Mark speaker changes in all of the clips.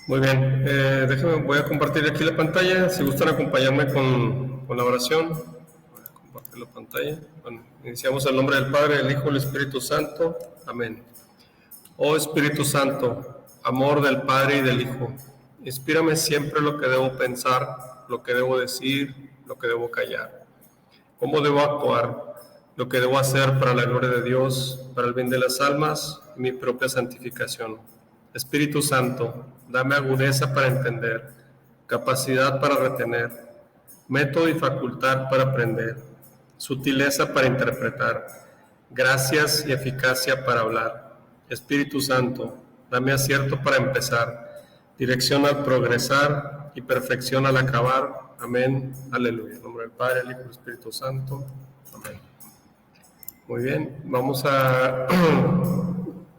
Speaker 1: Muy bien, voy a compartir aquí la pantalla. Si gustan acompañarme con la oración, voy a compartir la pantalla. Bueno, iniciamos en el nombre del Padre, del Hijo y del Espíritu Santo. Amén. Oh Espíritu Santo, amor del Padre y del Hijo, inspírame siempre lo que debo pensar, lo que debo decir, lo que debo callar, cómo debo actuar, lo que debo hacer para la gloria de Dios, para el bien de las almas y mi propia santificación. Espíritu Santo, dame agudeza para entender, capacidad para retener, método y facultad para aprender, sutileza para interpretar, gracias y eficacia para hablar. Espíritu Santo, dame acierto para empezar, dirección al progresar y perfección al acabar. Amén. Aleluya. En nombre del Padre, el Hijo y el Espíritu Santo. Amén. Muy bien, vamos a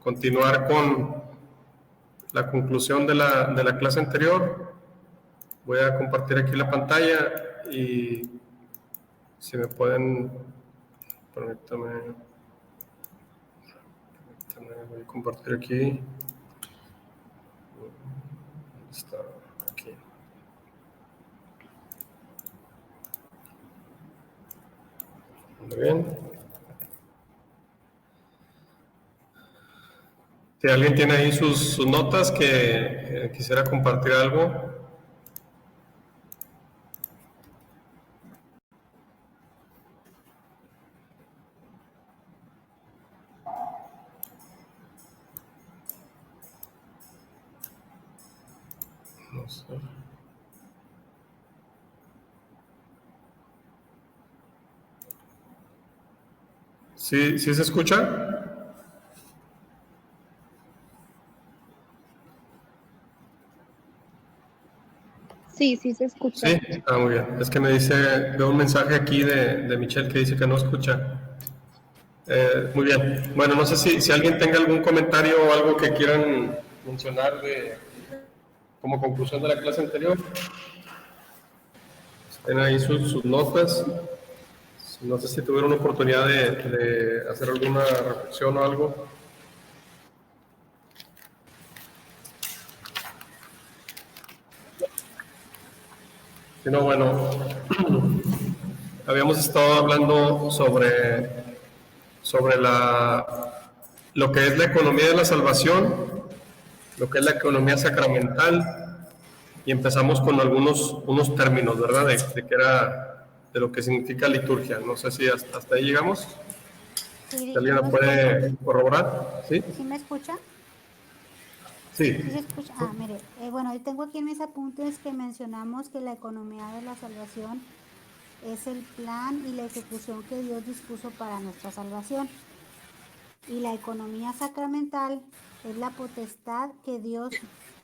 Speaker 1: continuar con la conclusión de la clase anterior. Voy a compartir aquí la pantalla y si me pueden, permítame, voy a compartir aquí. Está aquí. Muy bien. Si alguien tiene ahí sus notas que quisiera compartir algo. No sé. ¿Sí se escucha?
Speaker 2: Sí, sí se escucha.
Speaker 1: Sí, muy bien. Es que me dice, veo un mensaje aquí de Michelle que dice que no escucha. Muy bien. Bueno, no sé si alguien tenga algún comentario o algo que quieran mencionar como conclusión de la clase anterior. Tienen ahí sus notas. No sé si tuvieron oportunidad de hacer alguna reflexión o algo. Si no, bueno, habíamos estado hablando sobre lo que es la economía de la salvación, lo que es la economía sacramental, y empezamos con unos términos, ¿verdad? De lo que significa liturgia. No sé si hasta ahí llegamos.
Speaker 3: Sí,
Speaker 1: ¿Alguien lo puede corroborar? ¿Sí?
Speaker 3: ¿Sí me escucha?
Speaker 1: Sí.
Speaker 3: ¿Sí se escucha? Mire, bueno, yo tengo aquí en mis apuntes que mencionamos que la economía de la salvación es el plan y la ejecución que Dios dispuso para nuestra salvación. Y la economía sacramental es la potestad que Dios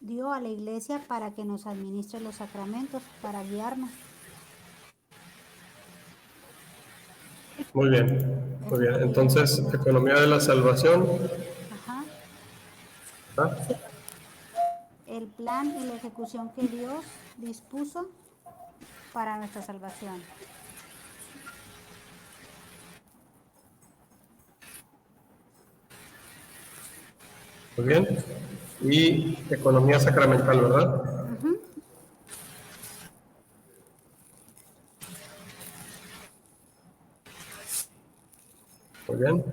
Speaker 3: dio a la Iglesia para que nos administre los sacramentos, para guiarnos.
Speaker 1: Muy bien, muy bien. Entonces, economía de la salvación.
Speaker 3: Ajá.
Speaker 1: ¿Ah?
Speaker 3: El plan y la ejecución que Dios dispuso para nuestra salvación.
Speaker 1: Muy bien. Y economía sacramental, ¿verdad?
Speaker 3: Uh-huh.
Speaker 1: Muy bien.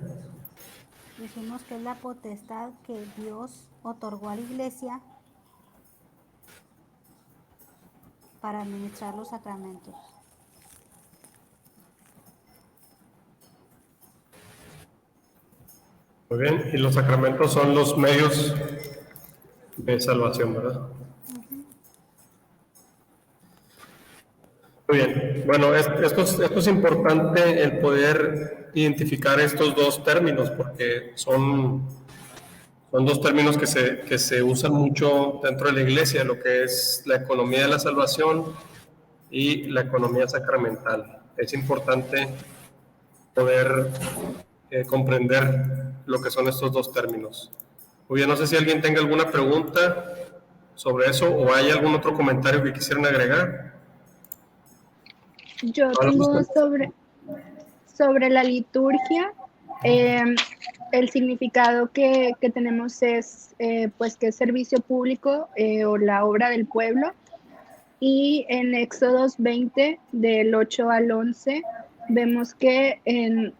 Speaker 3: Dijimos que es la potestad que Dios otorgó a la Iglesia para administrar los sacramentos.
Speaker 1: Muy bien. Y los sacramentos son los medios de salvación, ¿verdad?
Speaker 3: Uh-huh.
Speaker 1: Muy bien. Bueno, esto es importante el poder identificar estos dos términos porque son dos términos que se usan mucho dentro de la iglesia, lo que es la economía de la salvación y la economía sacramental. Es importante poder comprender lo que son estos dos términos. Muy bien, no sé si alguien tenga alguna pregunta sobre eso o hay algún otro comentario que quisieran agregar.
Speaker 2: Yo tengo sobre la liturgia. el significado que tenemos es pues que es servicio público o la obra del pueblo. Y en Éxodos 20, del 8 al 11, vemos que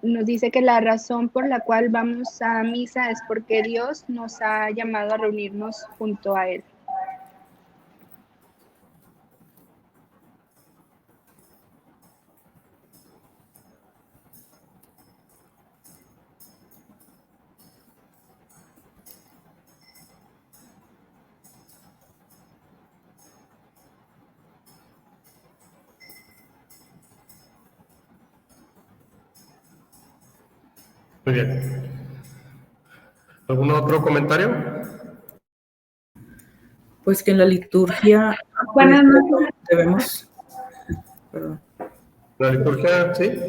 Speaker 2: nos dice que la razón por la cual vamos a misa es porque Dios nos ha llamado a reunirnos junto a Él.
Speaker 1: Muy bien. ¿Algún otro comentario?
Speaker 4: Pues que en la liturgia
Speaker 5: Buenas noches.
Speaker 4: debemos, perdón,
Speaker 1: ¿La liturgia? Sí.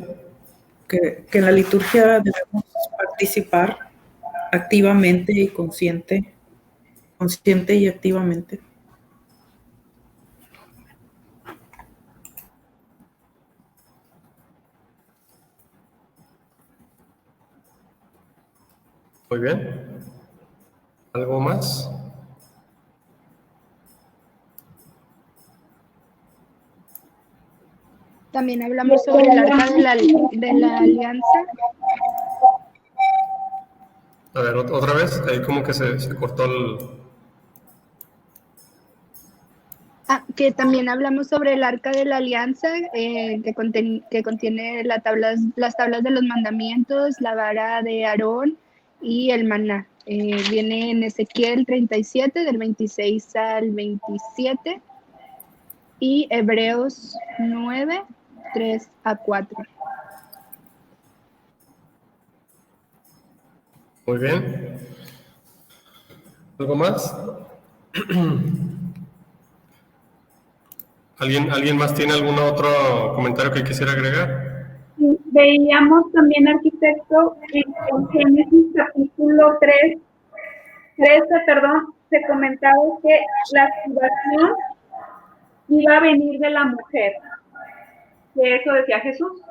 Speaker 4: que en la liturgia debemos participar activamente y consciente y activamente.
Speaker 1: Muy bien. ¿Algo más?
Speaker 2: También hablamos sobre el arca de la alianza.
Speaker 1: A ver, otra vez. Ahí como que se cortó el...
Speaker 2: Que también hablamos sobre el arca de la alianza, que contiene las tablas de los mandamientos, la vara de Aarón y el maná. Viene en Ezequiel 37, del 26 al 27, y Hebreos 9, 3 a 4.
Speaker 1: Muy bien. ¿Algo más? ¿Alguien más tiene algún otro comentario que quisiera agregar?
Speaker 5: Veíamos también, arquitecto, en Génesis capítulo 13, se comentaba que la salvación iba a venir de la mujer. ¿Que eso decía Jesús?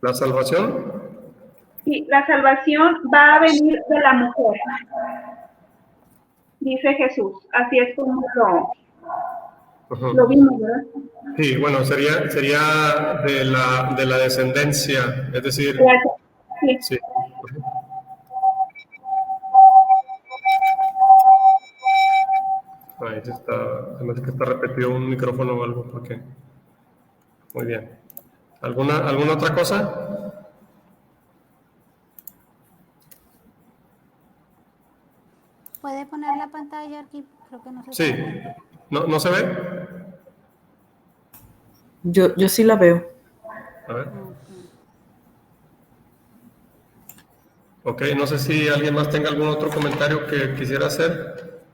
Speaker 1: ¿La salvación?
Speaker 5: Sí, la salvación va a venir de la mujer, dice Jesús. Así es como lo vimos, ¿verdad?
Speaker 1: Sí, bueno, sería de la descendencia, es decir,
Speaker 5: Sí.
Speaker 1: sí. Ahí se me hace que está repetido un micrófono o algo, porque... Muy bien. ¿Alguna otra cosa?
Speaker 3: ¿Puede poner la pantalla aquí? Creo que no se
Speaker 1: Sí.
Speaker 3: puede.
Speaker 1: ¿No se ve?
Speaker 4: Yo sí la veo.
Speaker 1: A ver. Ok, no sé si alguien más tenga algún otro comentario que quisiera hacer.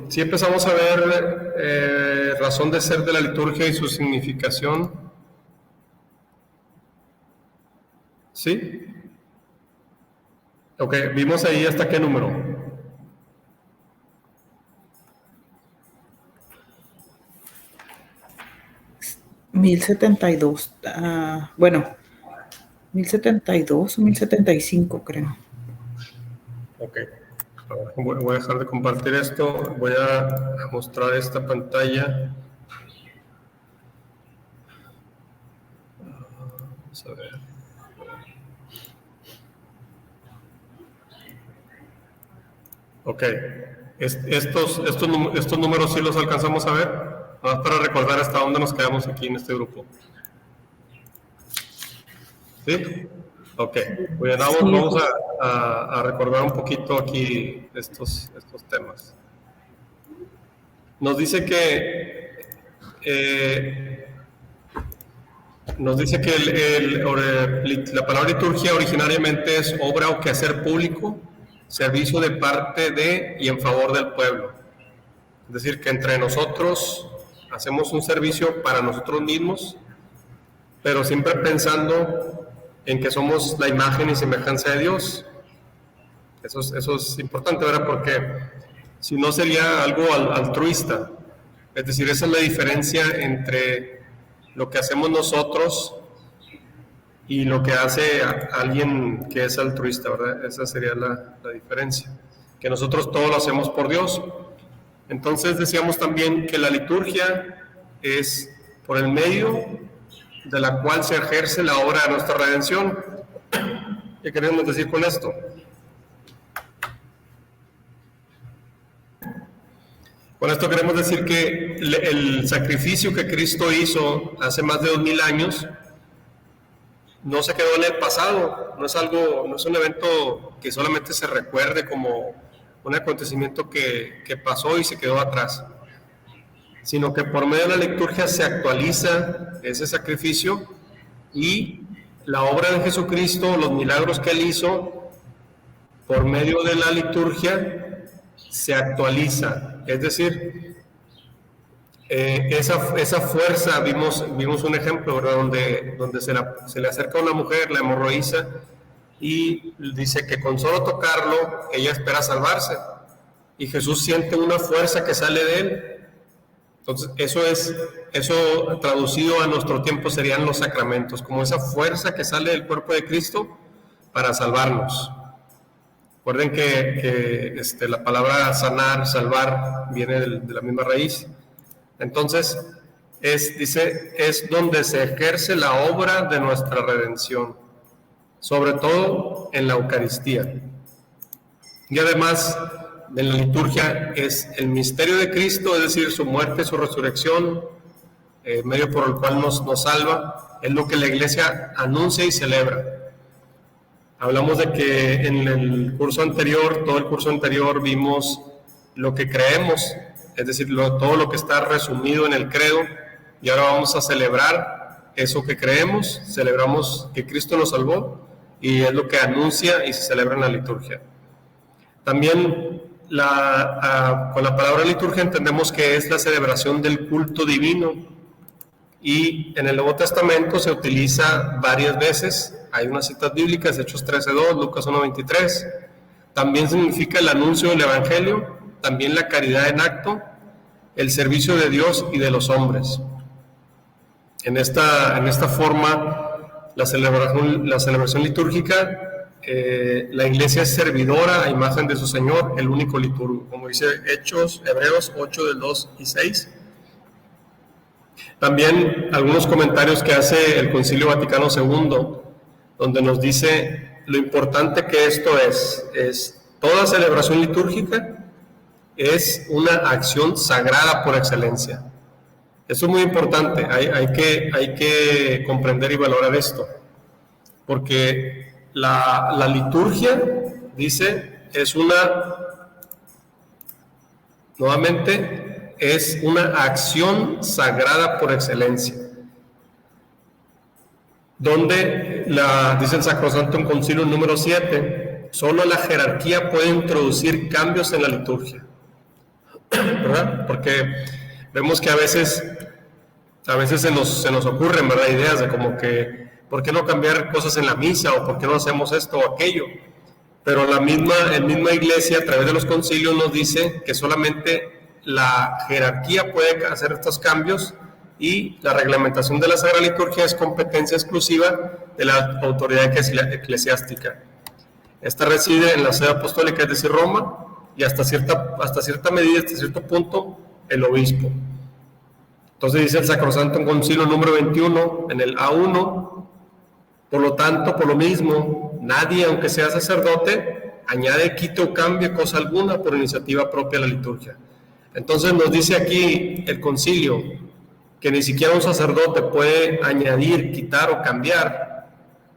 Speaker 1: Sí empezamos a ver razón de ser de la liturgia y su significación. ¿Sí? Ok, vimos ahí hasta qué número.
Speaker 4: $1072. Bueno, 1072 o 1075, creo.
Speaker 1: Ok. Voy a dejar de compartir esto. Voy a mostrar esta pantalla. Vamos a ver. Ok. Estos números sí los alcanzamos a ver. Nada más para recordar hasta dónde nos quedamos aquí en este grupo. ¿Sí? Ok. Bien, vamos a recordar un poquito aquí estos temas. Nos dice que la palabra liturgia originariamente es obra o quehacer público, servicio de parte de y en favor del pueblo. Es decir, que entre nosotros hacemos un servicio para nosotros mismos, pero siempre pensando en que somos la imagen y semejanza de Dios. Eso es importante, ¿verdad? Porque si no sería algo altruista. Es decir, esa es la diferencia entre lo que hacemos nosotros y lo que hace alguien que es altruista, ¿verdad? Esa sería la diferencia, que nosotros todo lo hacemos por Dios. Entonces decíamos también que la liturgia es por el medio de la cual se ejerce la obra de nuestra redención. ¿Qué queremos decir con esto? Con esto queremos decir que el sacrificio que Cristo hizo hace más de 2000 años no se quedó en el pasado, no es un evento que solamente se recuerde como un acontecimiento que pasó y se quedó atrás, sino que por medio de la liturgia se actualiza ese sacrificio y la obra de Jesucristo, los milagros que Él hizo, por medio de la liturgia se actualiza. Es decir, esa fuerza, vimos un ejemplo, ¿verdad? Donde se le acerca a una mujer, la hemorroísa, y dice que con solo tocarlo, ella espera salvarse. Y Jesús siente una fuerza que sale de Él. Entonces, eso traducido a nuestro tiempo serían los sacramentos, como esa fuerza que sale del cuerpo de Cristo para salvarnos. Recuerden que la palabra sanar, salvar, viene de la misma raíz. Entonces, es donde se ejerce la obra de nuestra redención, sobre todo en la Eucaristía. Y además, en la liturgia es el misterio de Cristo, es decir, su muerte, su resurrección, medio por el cual nos salva, es lo que la Iglesia anuncia y celebra. Hablamos de que en el curso anterior, todo el curso anterior, vimos lo que creemos, es decir, todo lo que está resumido en el credo, y ahora vamos a celebrar eso que creemos, celebramos que Cristo nos salvó, y es lo que anuncia y se celebra en la liturgia. También con la palabra liturgia entendemos que es la celebración del culto divino, y en el Nuevo Testamento se utiliza varias veces. Hay unas citas bíblicas, Hechos 13:2, Lucas 1:23. También significa el anuncio del Evangelio, también la caridad en acto, el servicio de Dios y de los hombres. En esta forma, la celebración litúrgica, la Iglesia es servidora a imagen de su Señor, el único liturgo, como dice Hebreos 8 del 2 y 6. También algunos comentarios que hace el Concilio Vaticano II, donde nos dice lo importante que esto es toda celebración litúrgica es una acción sagrada por excelencia. Eso es muy importante, hay que comprender y valorar esto, porque la liturgia, dice, es una acción sagrada por excelencia, donde dice el Sacrosanto Concilio número 7, solo la jerarquía puede introducir cambios en la liturgia, ¿verdad? Porque vemos que a veces se nos ocurren, ¿verdad?, ideas de como que ¿por qué no cambiar cosas en la misa? ¿O por qué no hacemos esto o aquello? Pero la misma Iglesia, a través de los concilios, nos dice que solamente la jerarquía puede hacer estos cambios, y la reglamentación de la Sagrada Liturgia es competencia exclusiva de la autoridad eclesiástica. Esta reside en la sede apostólica, es decir, Roma, y hasta cierta medida, hasta cierto punto, el obispo. Entonces dice el Sacrosanto Concilio número 21, en el A1, por lo tanto, por lo mismo, nadie, aunque sea sacerdote, añade, quite o cambie cosa alguna por iniciativa propia de la liturgia. Entonces nos dice aquí el concilio que ni siquiera un sacerdote puede añadir, quitar o cambiar,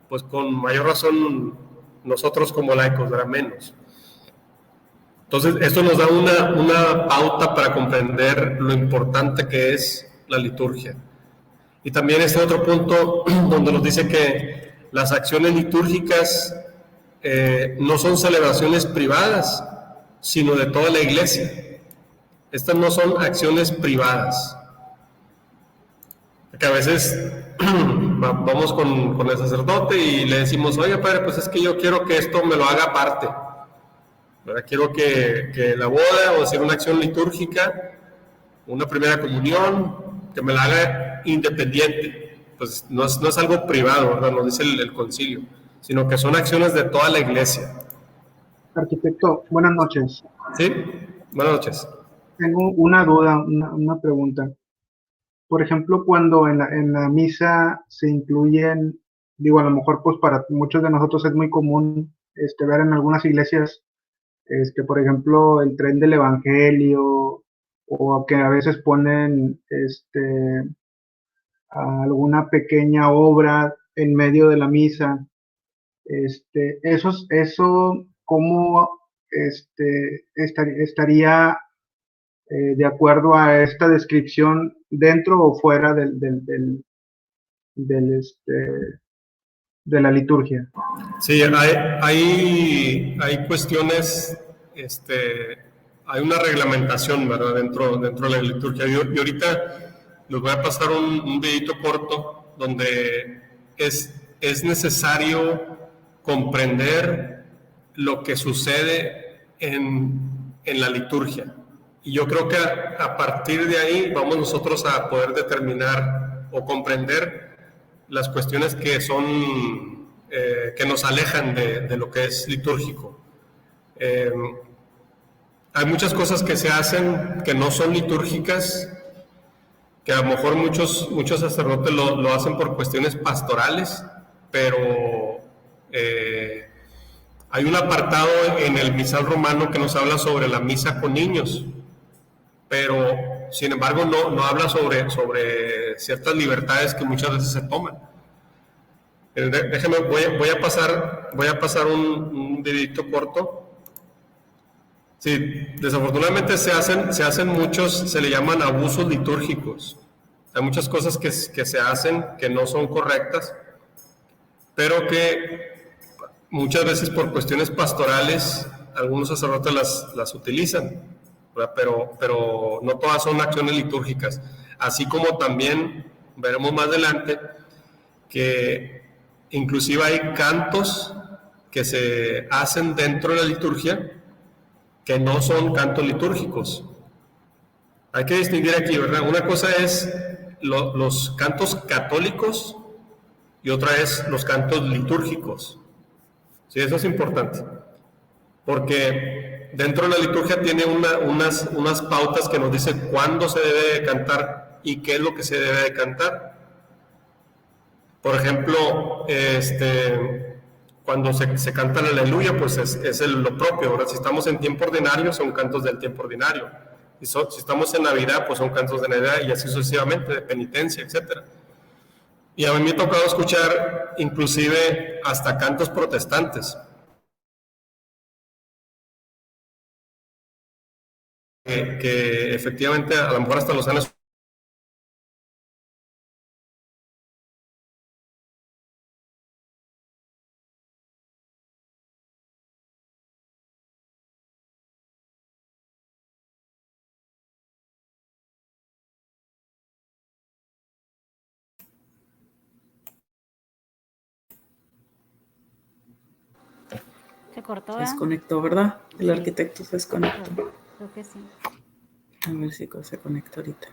Speaker 1: pues con mayor razón nosotros como laicos, ¿verdad?, menos. Entonces esto nos da una pauta para comprender lo importante que es la liturgia. Y también este otro punto donde nos dice que las acciones litúrgicas no son celebraciones privadas, sino de toda la Iglesia. Estas no son acciones privadas. Porque a veces vamos con el sacerdote y le decimos, oye, padre, pues es que yo quiero que esto me lo haga aparte, ¿verdad? Quiero que la boda, o hacer una acción litúrgica, una primera comunión, que me la haga independiente. pues no es algo privado, ¿verdad? Nos dice el concilio, sino que son acciones de toda la iglesia.
Speaker 6: Arquitecto, buenas noches.
Speaker 1: ¿Sí? Buenas noches.
Speaker 6: Tengo una duda, una pregunta. Por ejemplo, cuando en la misa se incluyen, digo, a lo mejor pues para muchos de nosotros es muy común ver en algunas iglesias, por ejemplo, el tren del evangelio, o que a veces ponen alguna pequeña obra en medio de la misa. Eso, ¿cómo estaría de acuerdo a esta descripción dentro o fuera de la liturgia?
Speaker 1: Sí, hay cuestiones, hay una reglamentación, ¿verdad? Dentro de la liturgia. Y ahorita les voy a pasar un videito corto donde es necesario comprender lo que sucede en la liturgia. Y yo creo que a partir de ahí vamos nosotros a poder determinar o comprender las cuestiones que son, que nos alejan de lo que es litúrgico. Hay muchas cosas que se hacen que no son litúrgicas, que a lo mejor muchos sacerdotes lo hacen por cuestiones pastorales, pero hay un apartado en el misal romano que nos habla sobre la misa con niños, pero sin embargo no habla sobre ciertas libertades que muchas veces se toman. Déjeme, voy a pasar un videito corto. Sí, desafortunadamente se hacen muchos, se le llaman abusos litúrgicos. Hay muchas cosas que se hacen que no son correctas, pero que muchas veces por cuestiones pastorales algunos sacerdotes las utilizan, ¿verdad? Pero no todas son acciones litúrgicas. Así como también veremos más adelante que inclusive hay cantos que se hacen dentro de la liturgia que no son cantos litúrgicos. Hay que distinguir aquí, ¿verdad? Una cosa es los cantos católicos y otra es los cantos litúrgicos. Sí, eso es importante, porque dentro de la liturgia tiene unas pautas que nos dicen cuándo se debe de cantar y qué es lo que se debe de cantar. Por ejemplo, cuando se canta la aleluya, pues es lo propio, ¿verdad? Si estamos en tiempo ordinario, son cantos del tiempo ordinario. Si estamos en Navidad, pues son cantos de Navidad y así sucesivamente, de penitencia, etc. Y a mí me ha tocado escuchar inclusive hasta cantos protestantes. Que efectivamente a lo mejor hasta los han.
Speaker 3: Se cortó,
Speaker 4: Se
Speaker 3: ¿verdad?
Speaker 4: desconectó, ¿verdad? El arquitecto se desconectó.
Speaker 3: Creo que sí.
Speaker 4: A ver si se conecta ahorita.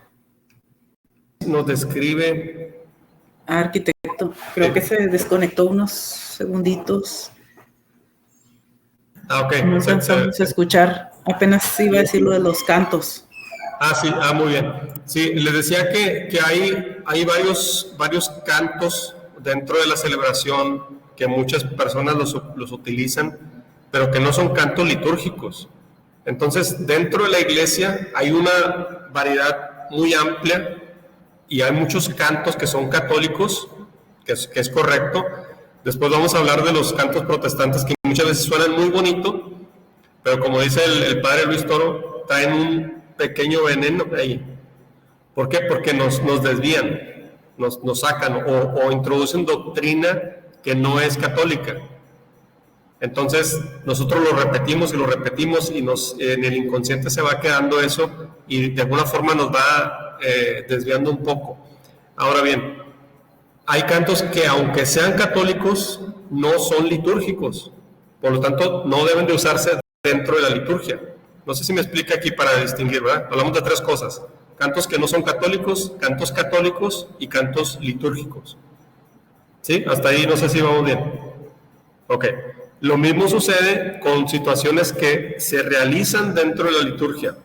Speaker 1: Nos describe.
Speaker 4: Arquitecto, creo que se desconectó unos segunditos.
Speaker 1: Ok.
Speaker 4: No alcanzamos a escuchar. Apenas iba a decir lo de los cantos.
Speaker 1: Sí, muy bien. Sí, les decía que hay varios cantos dentro de la celebración que muchas personas los utilizan, pero que no son cantos litúrgicos. Entonces, dentro de la iglesia hay una variedad muy amplia y hay muchos cantos que son católicos, que es correcto. Después vamos a hablar de los cantos protestantes que muchas veces suenan muy bonito, pero como dice el padre Luis Toro, traen un pequeño veneno ahí. ¿Por qué? Porque nos desvían, nos sacan o introducen doctrina que no es católica. Entonces nosotros lo repetimos y en el inconsciente se va quedando eso y de alguna forma nos va desviando un poco. Ahora bien, hay cantos que aunque sean católicos no son litúrgicos, por lo tanto no deben de usarse dentro de la liturgia. No sé si me explica aquí para distinguir, ¿verdad? Hablamos de tres cosas: cantos que no son católicos, cantos católicos y cantos litúrgicos. ¿Sí? Hasta ahí no sé si vamos bien. Ok. Lo mismo sucede con situaciones que se realizan dentro de la liturgia.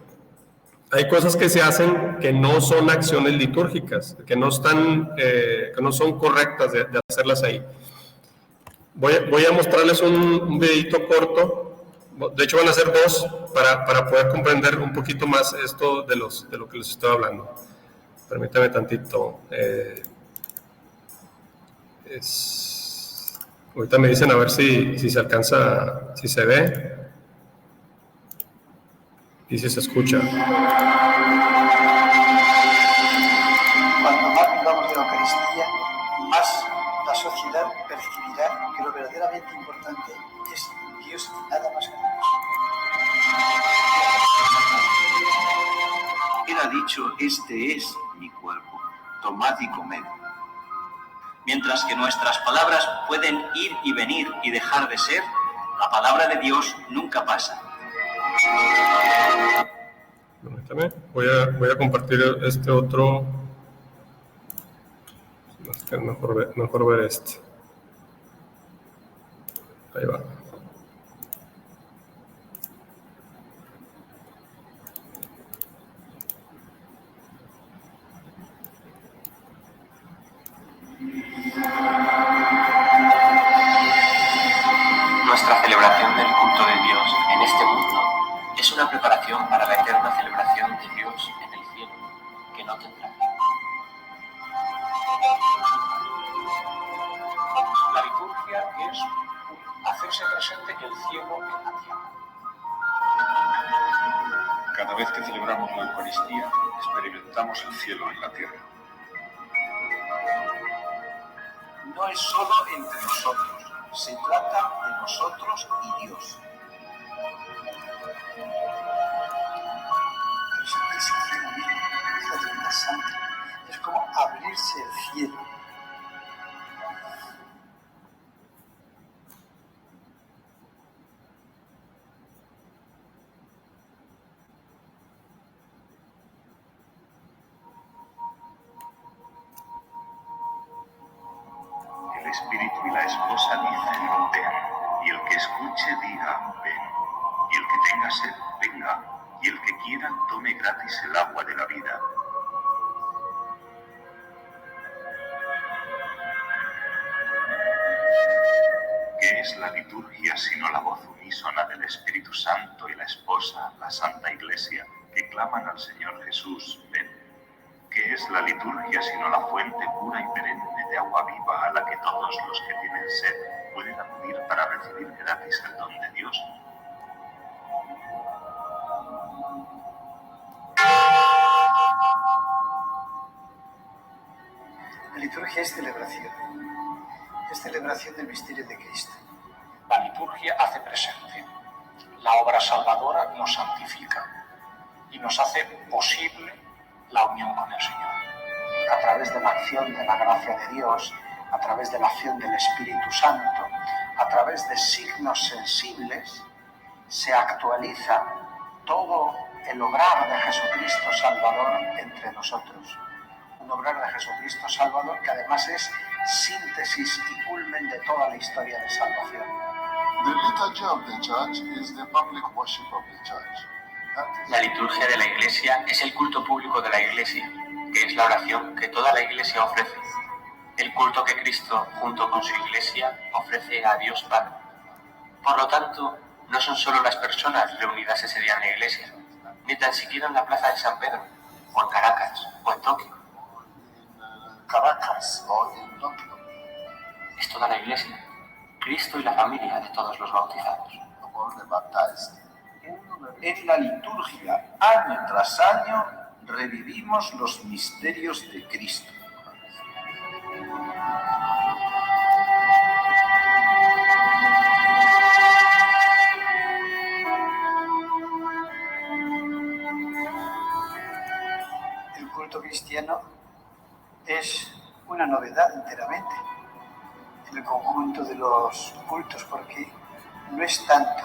Speaker 1: Hay cosas que se hacen que no son acciones litúrgicas, que no son correctas de hacerlas ahí. Voy a mostrarles un videito corto. De hecho van a ser dos para poder comprender un poquito más esto de lo que les estoy hablando. Permítame tantito. Ahorita me dicen a ver si se alcanza, si se ve y si se escucha.
Speaker 7: Cuanto más vivamos de la Eucaristía, más la sociedad percibirá que lo verdaderamente importante es Dios y nada más que Dios.
Speaker 8: Él ha dicho, este es mi cuerpo, tomad y comed. Mientras que nuestras palabras pueden ir y venir y dejar de ser, la palabra de Dios nunca pasa.
Speaker 1: Permítame, voy a compartir este otro. Mejor ver este. Ahí va.
Speaker 9: Nuestra celebración del culto de Dios en este mundo es una preparación para la eterna celebración de Dios en el cielo, que no tendrá fin.
Speaker 10: La liturgia es hacerse presente el cielo en la tierra.
Speaker 11: Cada vez que celebramos la Eucaristía, experimentamos el cielo en la tierra.
Speaker 8: No es solo entre nosotros, se trata de nosotros y Dios.
Speaker 7: Pero es el cielo mismo, es la Trinidad Santa. Es como abrirse el cielo.
Speaker 8: El Espíritu y la esposa dicen, ven, y el que escuche diga, ven, y el que tenga sed, venga, y el que quiera tome gratis el agua de la vida. ¿Qué es la liturgia sino la voz unísona del Espíritu Santo y la esposa, la Santa Iglesia, que claman al Señor Jesús, ven? ¿Qué es la liturgia sino la fuente pura y perenne de agua viva a la que todos los que tienen sed pueden acudir para recibir gratis el don de Dios?
Speaker 7: La liturgia es celebración del misterio de Cristo.
Speaker 10: La liturgia hace presente. La obra salvadora nos santifica y nos hace posible la unión con el Señor. A través de la acción de la gracia de Dios, a través de la acción del Espíritu Santo, a través de signos sensibles, se actualiza todo el obrar de Jesucristo Salvador entre nosotros. Un obrar de Jesucristo Salvador que además es síntesis y culmen de toda la historia de salvación.
Speaker 12: The liturgy of the church is the public worship of the church.
Speaker 9: La liturgia de la Iglesia es el culto público de la Iglesia, que es la oración que toda la Iglesia ofrece. El culto que Cristo, junto con su Iglesia, ofrece a Dios Padre. Por lo tanto, no son solo las personas reunidas ese día en la Iglesia, ni tan siquiera en la plaza de San Pedro, o en Caracas, o en Tokio.
Speaker 12: Caracas o en Tokio.
Speaker 9: Es toda la Iglesia, Cristo y la familia de todos los bautizados.
Speaker 8: En la liturgia, año tras año, revivimos los misterios de Cristo.
Speaker 7: El culto cristiano es una novedad enteramente en el conjunto de los cultos, porque no es tanto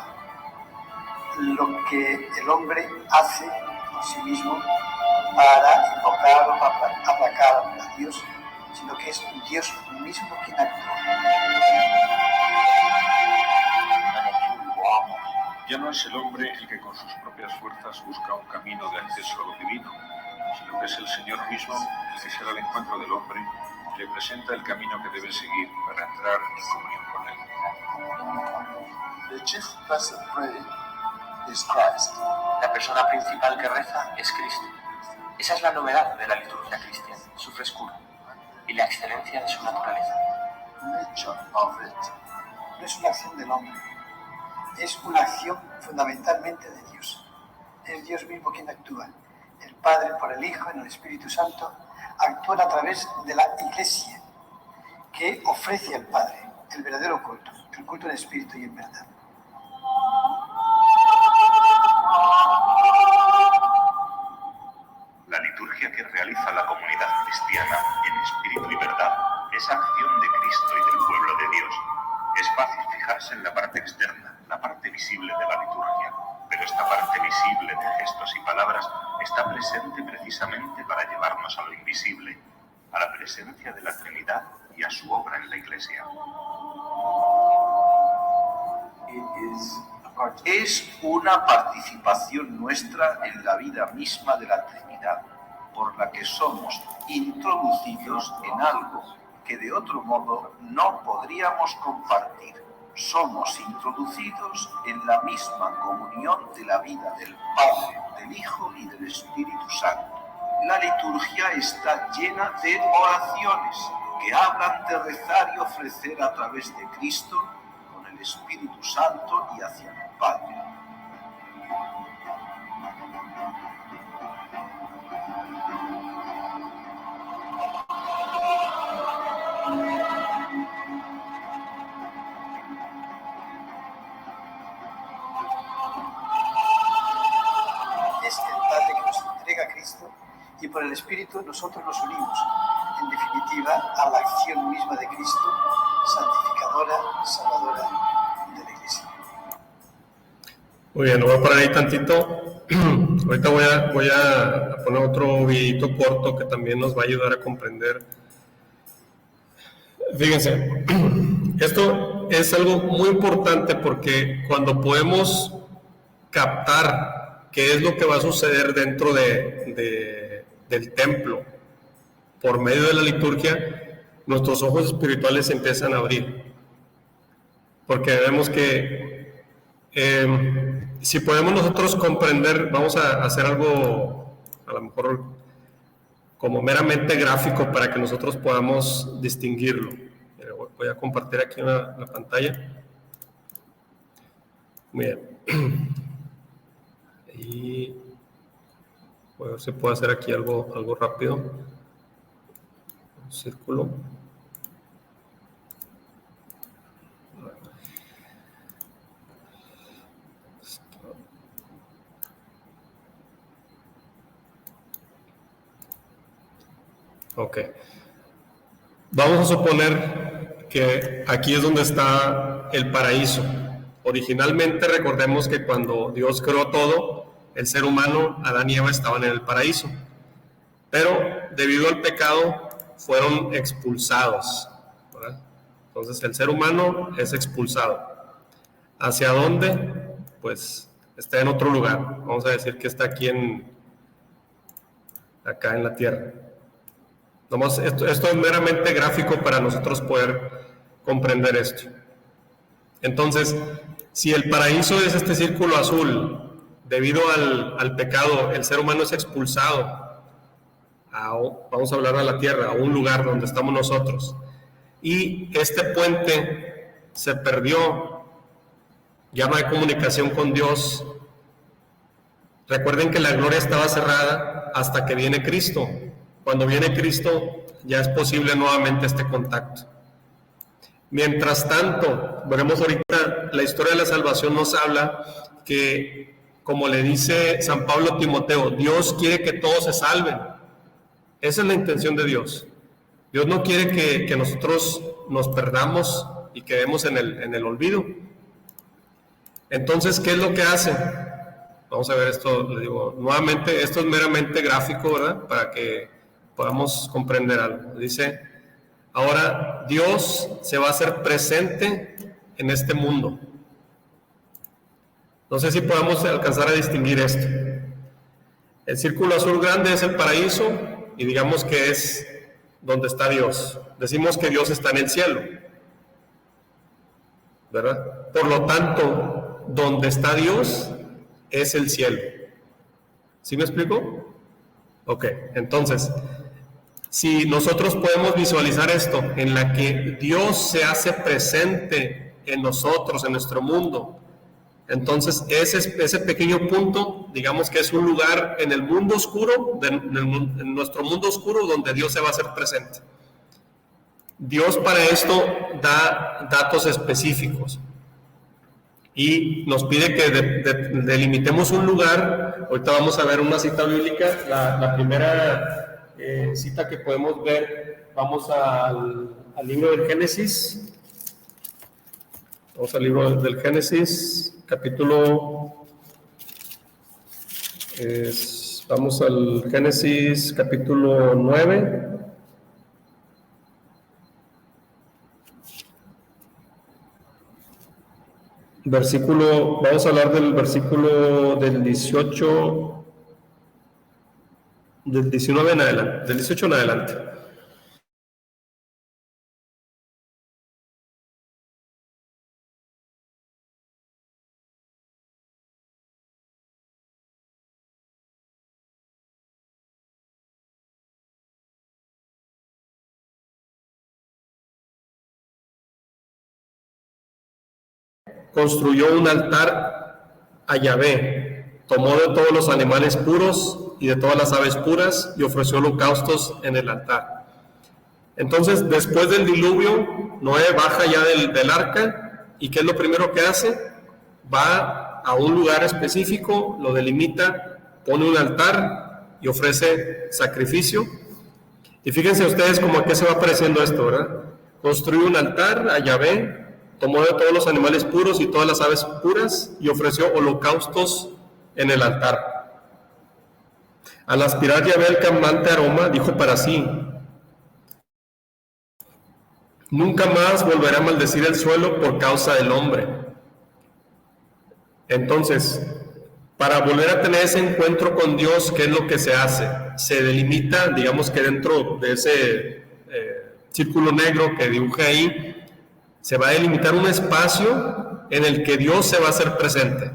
Speaker 7: lo que el hombre hace por sí mismo para invocar o para aplacar a Dios, sino que es Dios mismo quien actúa.
Speaker 11: Ya no es el hombre el que con sus propias fuerzas busca un camino de acceso a lo divino, sino que es el Señor mismo el que sale al encuentro del hombre y le presenta el camino que debe seguir para entrar en comunión con él.
Speaker 12: The chief person praying is Christ.
Speaker 9: La persona principal que reza es Cristo. Esa es la novedad de la liturgia cristiana, su frescura y la excelencia de su naturaleza.
Speaker 12: Nature of it.
Speaker 7: No es una acción del hombre, es una acción fundamentalmente de Dios. Es Dios mismo quien actúa. El Padre por el Hijo en el Espíritu Santo actúan a través de la Iglesia que ofrece al Padre el verdadero culto, el culto en espíritu y en verdad.
Speaker 8: La liturgia que realiza la comunidad cristiana en espíritu y verdad es acción de Cristo y del pueblo de Dios. Es fácil fijarse en la parte externa, la parte visible de la liturgia, pero esta parte visible de gestos y palabras está presente precisamente para llevarnos a lo invisible, a la presencia de la Trinidad y a su obra en la Iglesia.
Speaker 13: Es una participación nuestra en la vida misma de la Trinidad, por la que somos introducidos en algo que de otro modo no podríamos compartir. Somos introducidos en la misma comunión de la vida del Padre, del Hijo y del Espíritu Santo. La liturgia está llena de oraciones que hablan de rezar y ofrecer a través de Cristo con el Espíritu Santo y hacia el Padre.
Speaker 7: Es el Padre que nos entrega a Cristo y por el Espíritu nosotros nos unimos, en definitiva, a la acción misma de Cristo, santificadora, salvadora de la Iglesia.
Speaker 1: Muy bien, lo voy a parar ahí tantito. Ahorita voy a poner otro videito corto que también nos va a ayudar a comprender. Fíjense, esto es algo muy importante porque cuando podemos captar qué es lo que va a suceder dentro del templo por medio de la liturgia, nuestros ojos espirituales se empiezan a abrir. Porque vemos que si podemos nosotros comprender, vamos a hacer algo a lo mejor como meramente gráfico para que nosotros podamos distinguirlo. Voy a compartir aquí la pantalla. Muy bien. Y voy a ver si puedo hacer aquí algo rápido. Un círculo. Ok. Vamos a suponer que aquí es donde está el paraíso. Originalmente recordemos que cuando Dios creó todo, el ser humano, Adán y Eva, estaban en el paraíso. Pero debido al pecado fueron expulsados, ¿verdad? Entonces el ser humano es expulsado. ¿Hacia dónde? Pues está en otro lugar. Vamos a decir que está aquí acá en la tierra. Esto es meramente gráfico para nosotros poder comprender esto. Entonces, si el paraíso es este círculo azul, debido al pecado, el ser humano es expulsado vamos a hablar a la tierra, a un lugar donde estamos nosotros, y este puente se perdió, ya no hay comunicación con Dios. Recuerden que la gloria estaba cerrada hasta que viene Cristo. Cuando viene Cristo ya es posible nuevamente este contacto. Mientras tanto, veremos ahorita, la historia de la salvación nos habla que, como le dice San Pablo a Timoteo, Dios quiere que todos se salven. Esa es la intención de Dios. Dios no quiere que nosotros nos perdamos y quedemos en el olvido. Entonces, ¿qué es lo que hace? Vamos a ver esto, le digo, nuevamente, esto es meramente gráfico, ¿verdad? Para que podamos comprender algo. Dice, ahora Dios se va a hacer presente en este mundo. No sé si podamos alcanzar a distinguir esto. El círculo azul grande es el paraíso y digamos que es donde está Dios. Decimos que Dios está en el cielo, ¿verdad? Por lo tanto, donde está Dios es el cielo. ¿Sí me explico? Ok, entonces, si nosotros podemos visualizar esto, en la que Dios se hace presente en nosotros, en nuestro mundo, entonces ese pequeño punto, digamos que es un lugar en el mundo oscuro, en nuestro mundo oscuro, donde Dios se va a hacer presente. Dios para esto da datos específicos y nos pide que delimitemos un lugar. Ahorita vamos a ver una cita bíblica. La primera cita que podemos ver, vamos al libro del Génesis. Vamos al libro del Génesis, vamos al Génesis capítulo 9. Vamos a hablar del versículo del 18, del 19 en adelante, del 18 en adelante. Construyó un altar a Yahvé, tomó de todos los animales puros y de todas las aves puras y ofreció holocaustos en el altar. Entonces, después del diluvio, Noé baja ya del arca, y ¿qué es lo primero que hace? Va a un lugar específico, lo delimita, pone un altar y ofrece sacrificio. Y fíjense ustedes cómo a qué se va pareciendo esto, ¿verdad? Construyó un altar a Yahvé, tomó de todos los animales puros y todas las aves puras y ofreció holocaustos en el altar. Al aspirar Yahvé el calmante aroma, dijo para sí: nunca más volveré a maldecir el suelo por causa del hombre. Entonces, para volver a tener ese encuentro con Dios, ¿qué es lo que se hace? Se delimita, digamos que dentro de ese círculo negro que dibujé ahí, se va a delimitar un espacio en el que Dios se va a hacer presente.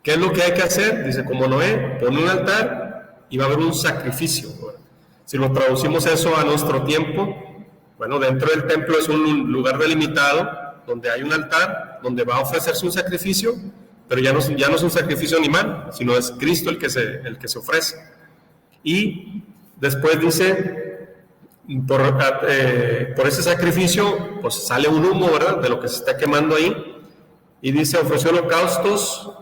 Speaker 1: ¿Qué es lo que hay que hacer? Dice, como Noé, pone un altar y va a haber un sacrificio. Si lo traducimos eso a nuestro tiempo, bueno, dentro del templo es un lugar delimitado, donde hay un altar, donde va a ofrecerse un sacrificio, pero ya no es un sacrificio animal, sino es Cristo el que se ofrece. Y después dice, por ese sacrificio, pues sale un humo, ¿verdad?, de lo que se está quemando ahí, y dice, ofreció holocaustos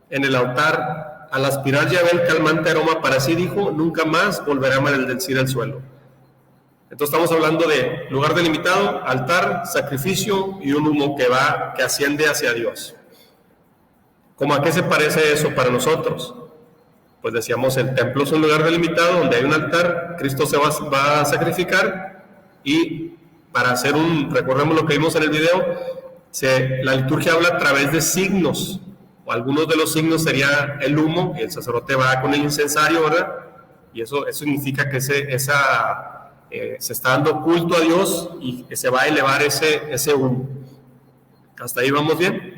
Speaker 1: en el altar, al aspirar Yahvé el calmante aroma para sí, dijo, nunca más volverá a maldecir el suelo. Entonces estamos hablando de lugar delimitado, altar, sacrificio y un humo que asciende hacia Dios. ¿Cómo a qué se parece eso para nosotros? Pues decíamos, el templo es un lugar delimitado donde hay un altar, Cristo se va a sacrificar, y para hacer recordemos lo que vimos en el video, la liturgia habla a través de signos, o algunos de los signos sería el humo, y el sacerdote va con el incensario, ¿verdad? Y eso significa que se está dando culto a Dios y que se va a elevar ese humo. ¿Hasta ahí vamos bien?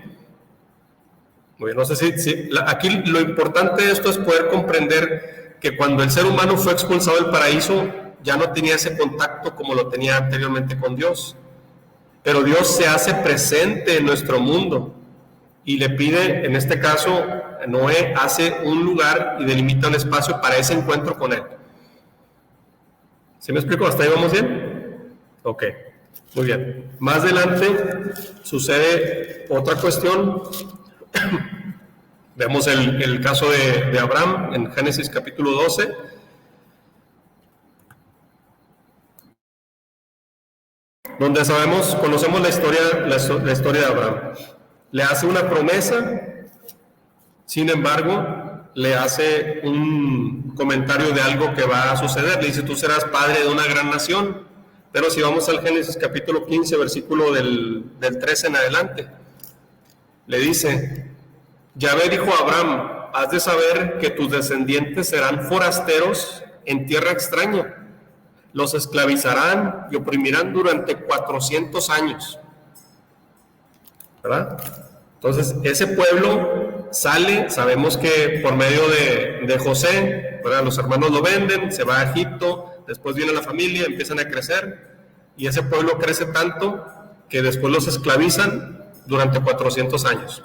Speaker 1: Muy bien, no sé si aquí lo importante de esto es poder comprender que cuando el ser humano fue expulsado del paraíso, ya no tenía ese contacto como lo tenía anteriormente con Dios. Pero Dios se hace presente en nuestro mundo y le pide, en este caso, Noé hace un lugar y delimita un espacio para ese encuentro con él. ¿Sí me explico? ¿Hasta ahí vamos bien? Ok, muy bien. Más adelante sucede otra cuestión. Vemos el caso de Abraham en Génesis capítulo 12. Donde conocemos la historia de Abraham. Le hace una promesa Sin embargo, le hace un comentario de algo que va a suceder. Le dice, tú serás padre de una gran nación. Pero si vamos al Génesis capítulo 15, versículo del 13 en adelante, le dice, Yahvé dijo a Abraham, has de saber que tus descendientes serán forasteros en tierra extraña. Los esclavizarán y oprimirán durante 400 años. ¿Verdad? Entonces, ese pueblo sale, sabemos que por medio de José, ¿verdad? Los hermanos lo venden, se va a Egipto, después viene la familia, empiezan a crecer, y ese pueblo crece tanto que después los esclavizan durante 400 años.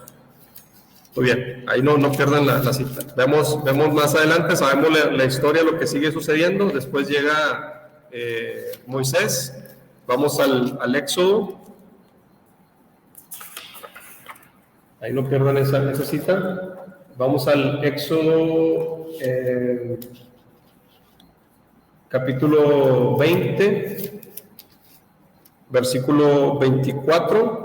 Speaker 1: Muy bien, ahí no pierdan la cita. Vemos más adelante, sabemos la historia, lo que sigue sucediendo. Después llega Moisés. Vamos al Éxodo. Ahí no pierdan esa cita. Vamos al Éxodo capítulo 20, versículo 24.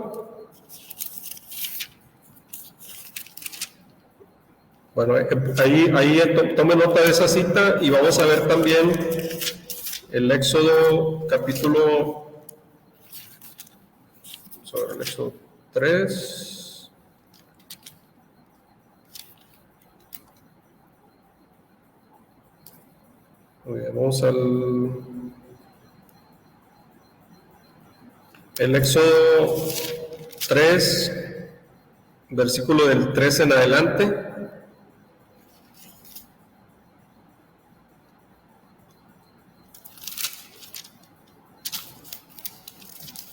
Speaker 1: Bueno, ahí tome nota de esa cita y vamos a ver también el Éxodo capítulo, sobre el Éxodo 3. Muy bien, vamos el Éxodo 3, versículo del 13 en adelante.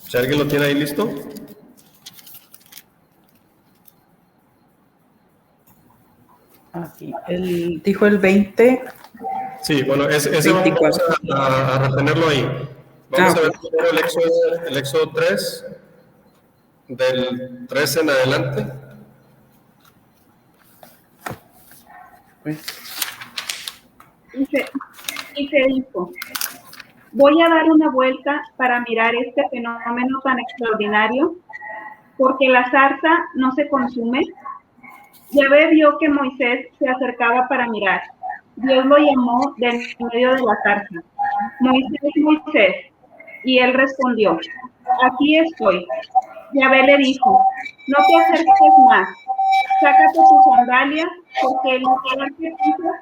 Speaker 1: Si alguien lo tiene ahí listo.
Speaker 4: Aquí, dijo el 20.
Speaker 1: Sí, bueno, ese vamos a retenerlo ahí. Vamos a ver primero el Éxodo 3, del 13 en adelante.
Speaker 5: Y se dijo, voy a dar una vuelta para mirar este fenómeno tan extraordinario, porque la zarza no se consume. Yahvé vio que Moisés se acercaba para mirar. Dios lo llamó de en medio de la zarza. Moisés, Moisés. Y él respondió, aquí estoy. Yahvé le dijo, no te acerques más. Sácate tus sandalias, porque el lugar que pisas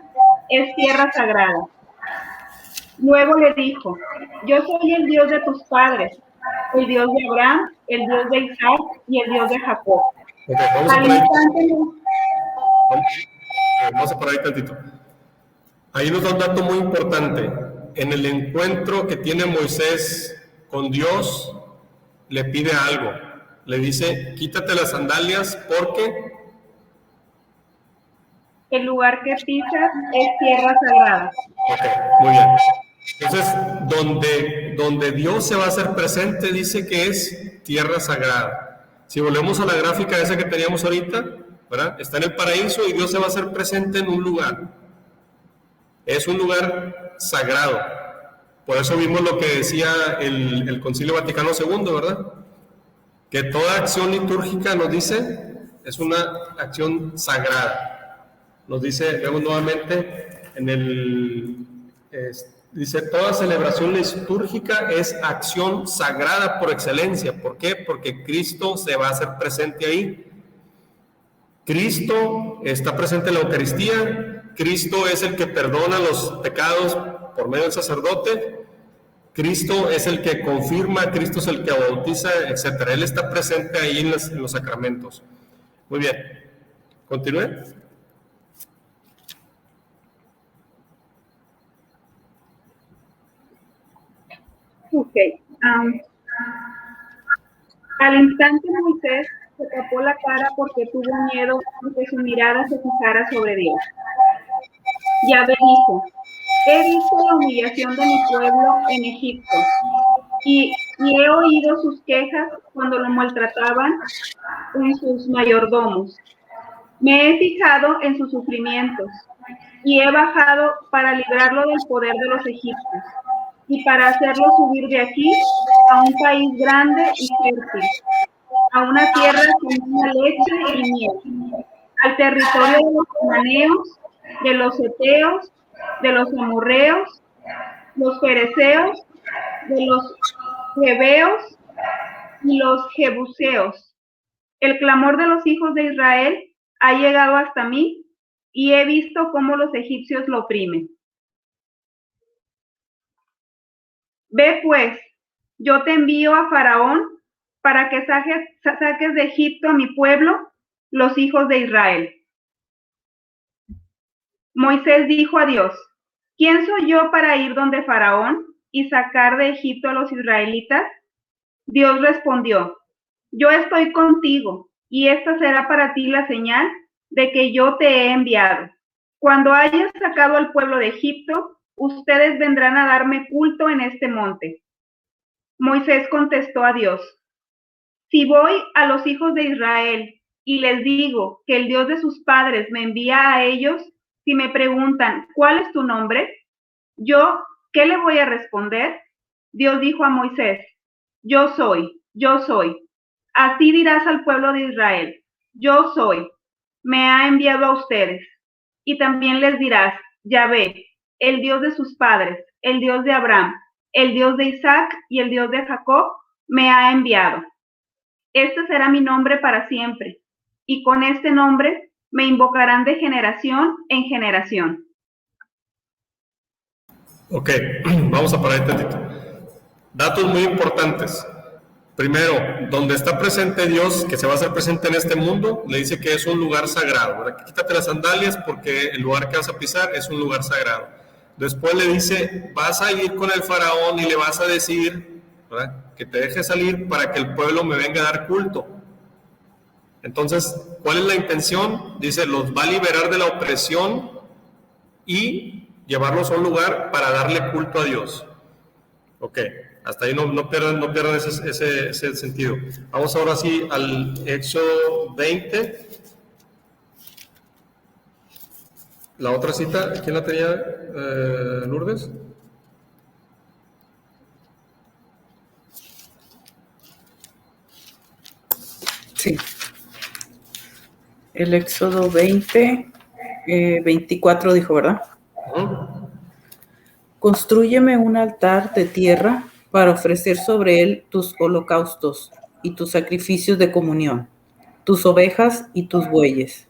Speaker 5: es tierra sagrada. Luego le dijo, yo soy el Dios de tus padres, el Dios de Abraham, el Dios de Isaac y el Dios de Jacob.
Speaker 1: Okay, vamos a por ahí tantito. Ahí nos da un dato muy importante. En el encuentro que tiene Moisés con Dios, le pide algo. Le dice, quítate las sandalias porque
Speaker 5: el lugar que pisas es tierra sagrada.
Speaker 1: Ok, muy bien. Entonces, donde Dios se va a hacer presente, dice que es tierra sagrada. Si volvemos a la gráfica esa que teníamos ahorita, ¿verdad? Está en el paraíso y Dios se va a hacer presente en un lugar. Es un lugar sagrado. Por eso vimos lo que decía el Concilio Vaticano II, ¿verdad? Que toda acción litúrgica, nos dice, es una acción sagrada. Nos dice, vemos nuevamente dice, toda celebración litúrgica es acción sagrada por excelencia. ¿Por qué? Porque Cristo se va a hacer presente ahí. Cristo está presente en la Eucaristía. Cristo es el que perdona los pecados por medio del sacerdote. Cristo es el que confirma, Cristo es el que bautiza, etc. Él está presente ahí en los sacramentos. Muy bien. ¿Continúe?
Speaker 5: Ok. Al instante Moisés se tapó la cara porque tuvo miedo de que su mirada se fijara sobre Dios. Yahvé dijo, he visto la humillación de mi pueblo en Egipto y he oído sus quejas cuando lo maltrataban en sus mayordomos. Me he fijado en sus sufrimientos y he bajado para librarlo del poder de los egipcios y para hacerlo subir de aquí a un país grande y fértil, a una tierra con una leche y miel. al territorio de los cananeos, de los heteos, de los amorreos, los fereceos, de los jebeos y los jebuseos. El clamor de los hijos de Israel ha llegado hasta mí y he visto cómo los egipcios lo oprimen. Ve pues, yo te envío a Faraón para que saques de Egipto a mi pueblo, los hijos de Israel. Moisés dijo a Dios, ¿quién soy yo para ir donde Faraón y sacar de Egipto a los israelitas? Dios respondió, yo estoy contigo, y esta será para ti la señal de que yo te he enviado. Cuando hayas sacado al pueblo de Egipto, ustedes vendrán a darme culto en este monte. Moisés contestó a Dios, si voy a los hijos de Israel y les digo que el Dios de sus padres me envía a ellos, si me preguntan, ¿cuál es tu nombre? Yo, ¿qué le voy a responder? Dios dijo a Moisés, yo soy. Así dirás al pueblo de Israel, yo soy, me ha enviado a ustedes. Y también les dirás, Yahvé, el Dios de sus padres, el Dios de Abraham, el Dios de Isaac y el Dios de Jacob, me ha enviado. Este será mi nombre para siempre, y con este nombre me invocarán de generación en generación.
Speaker 1: Ok, vamos a parar ahí tantito. Datos muy importantes. Primero, donde está presente Dios, que se va a hacer presente en este mundo, le dice que es un lugar sagrado, ¿verdad? Quítate las sandalias porque el lugar que vas a pisar es un lugar sagrado. Después le dice, vas a ir con el faraón y le vas a decir, ¿verdad?, que te deje salir para que el pueblo me venga a dar culto. Entonces, ¿cuál es la intención? Dice, los va a liberar de la opresión y llevarlos a un lugar para darle culto a Dios. Ok, hasta ahí no pierdan ese sentido. Vamos ahora sí al Éxodo 20. La otra cita, ¿quién la tenía? ¿Lourdes?
Speaker 4: Sí. El Éxodo 20, 24 dijo, ¿verdad? Constrúyeme un altar de tierra para ofrecer sobre él tus holocaustos y tus sacrificios de comunión, tus ovejas y tus bueyes.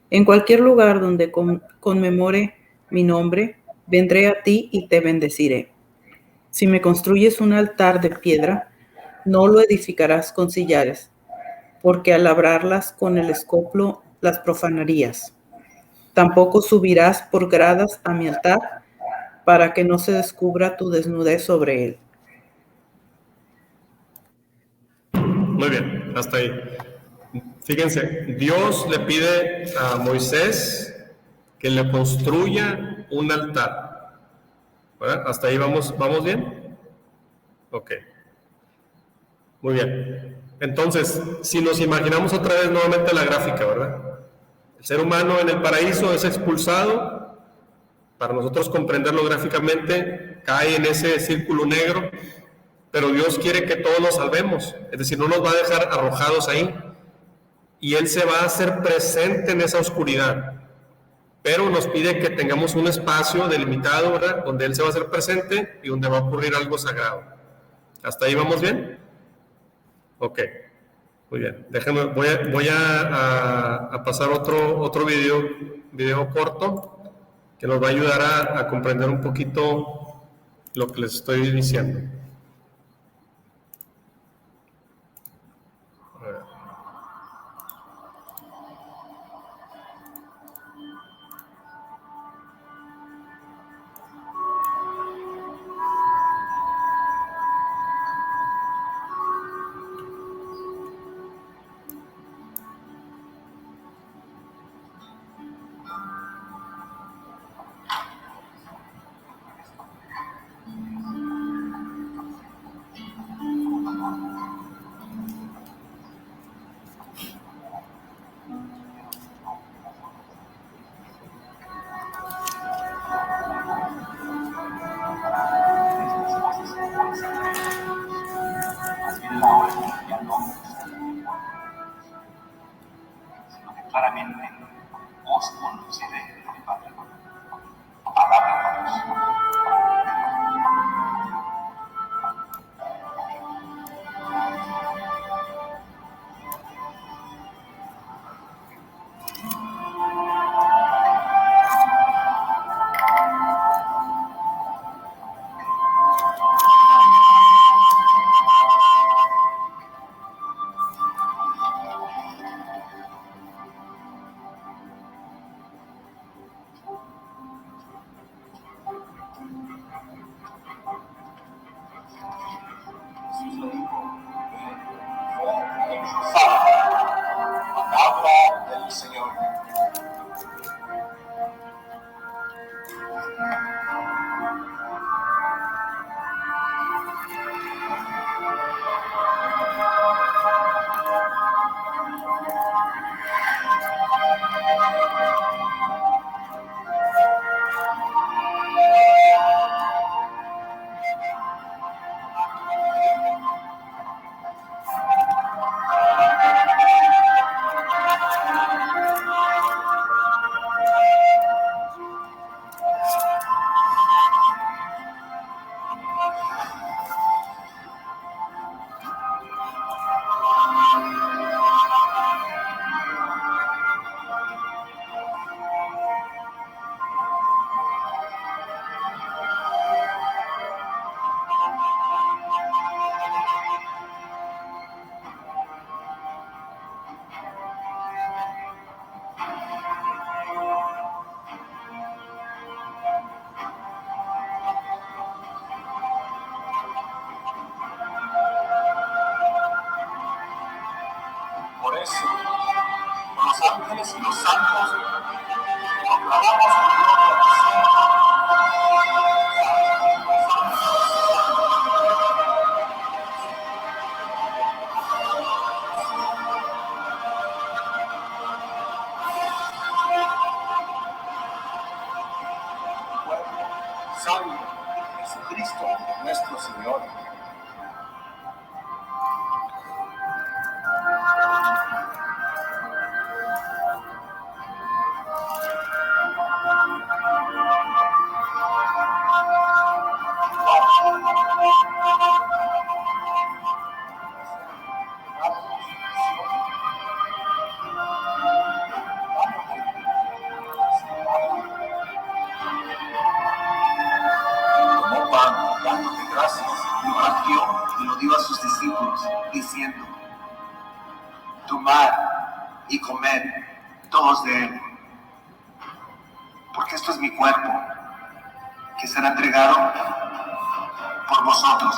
Speaker 4: En cualquier lugar donde conmemore mi nombre, vendré a ti y te bendeciré. Si me construyes un altar de piedra, no lo edificarás con sillares, porque al labrarlas con el escoplo las profanarías. Tampoco subirás por gradas a mi altar, para que no se descubra tu desnudez sobre él.
Speaker 1: Muy bien, hasta ahí. Fíjense, Dios le pide a Moisés que le construya un altar. ¿Verdad? ¿Hasta ahí vamos bien? Ok. Muy bien. Entonces, si nos imaginamos otra vez nuevamente la gráfica, ¿verdad? El ser humano en el paraíso es expulsado. Para nosotros comprenderlo gráficamente, cae en ese círculo negro, pero Dios quiere que todos nos salvemos, es decir, no nos va a dejar arrojados ahí, y Él se va a hacer presente en esa oscuridad, pero nos pide que tengamos un espacio delimitado, ¿verdad?, donde Él se va a hacer presente y donde va a ocurrir algo sagrado. ¿Hasta ahí vamos bien? Ok, muy bien. Déjenme, voy a pasar otro video corto, que nos va a ayudar a comprender un poquito lo que les estoy diciendo.
Speaker 9: claramente os conoceré, Padre. Palabra de Dios. Palabra del Señor. Por eso, con los ángeles y los santos, proclamamos tu gloria Santo, Jesucristo, nuestro Señor. Tomó pan, dándote gracias, lo partió y lo dio a sus discípulos, diciendo: tomad y comed todos de él, porque esto es mi cuerpo, que será entregado por vosotros.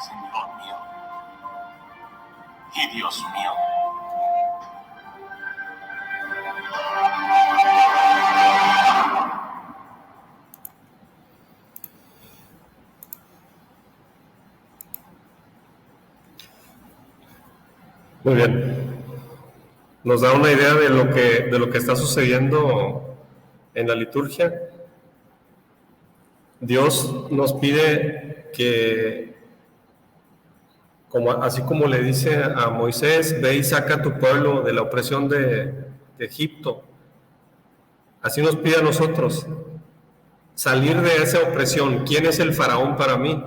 Speaker 9: Señor mío y Dios mío.
Speaker 1: Muy bien. Nos da una idea de lo que está sucediendo en la liturgia. Dios nos pide que, así como le dice a Moisés, ve y saca a tu pueblo de la opresión de Egipto, Así nos pide a nosotros salir de esa opresión. ¿Quién es el faraón para mí?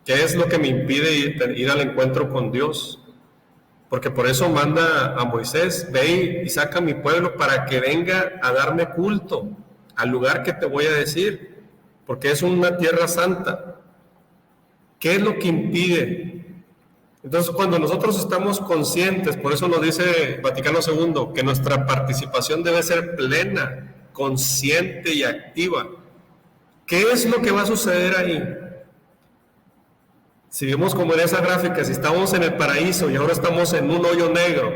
Speaker 1: ¿Qué es lo que me impide ir al encuentro con Dios? Porque por eso manda a Moisés: ve y saca a mi pueblo para que venga a darme culto al lugar que te voy a decir, porque es una tierra santa. ¿Qué es lo que impide? Entonces, cuando nosotros estamos conscientes, por eso nos dice Vaticano II, que nuestra participación debe ser plena, consciente y activa. ¿Qué es lo que va a suceder ahí? Si vemos como en esa gráfica, si estamos en el paraíso y ahora estamos en un hoyo negro,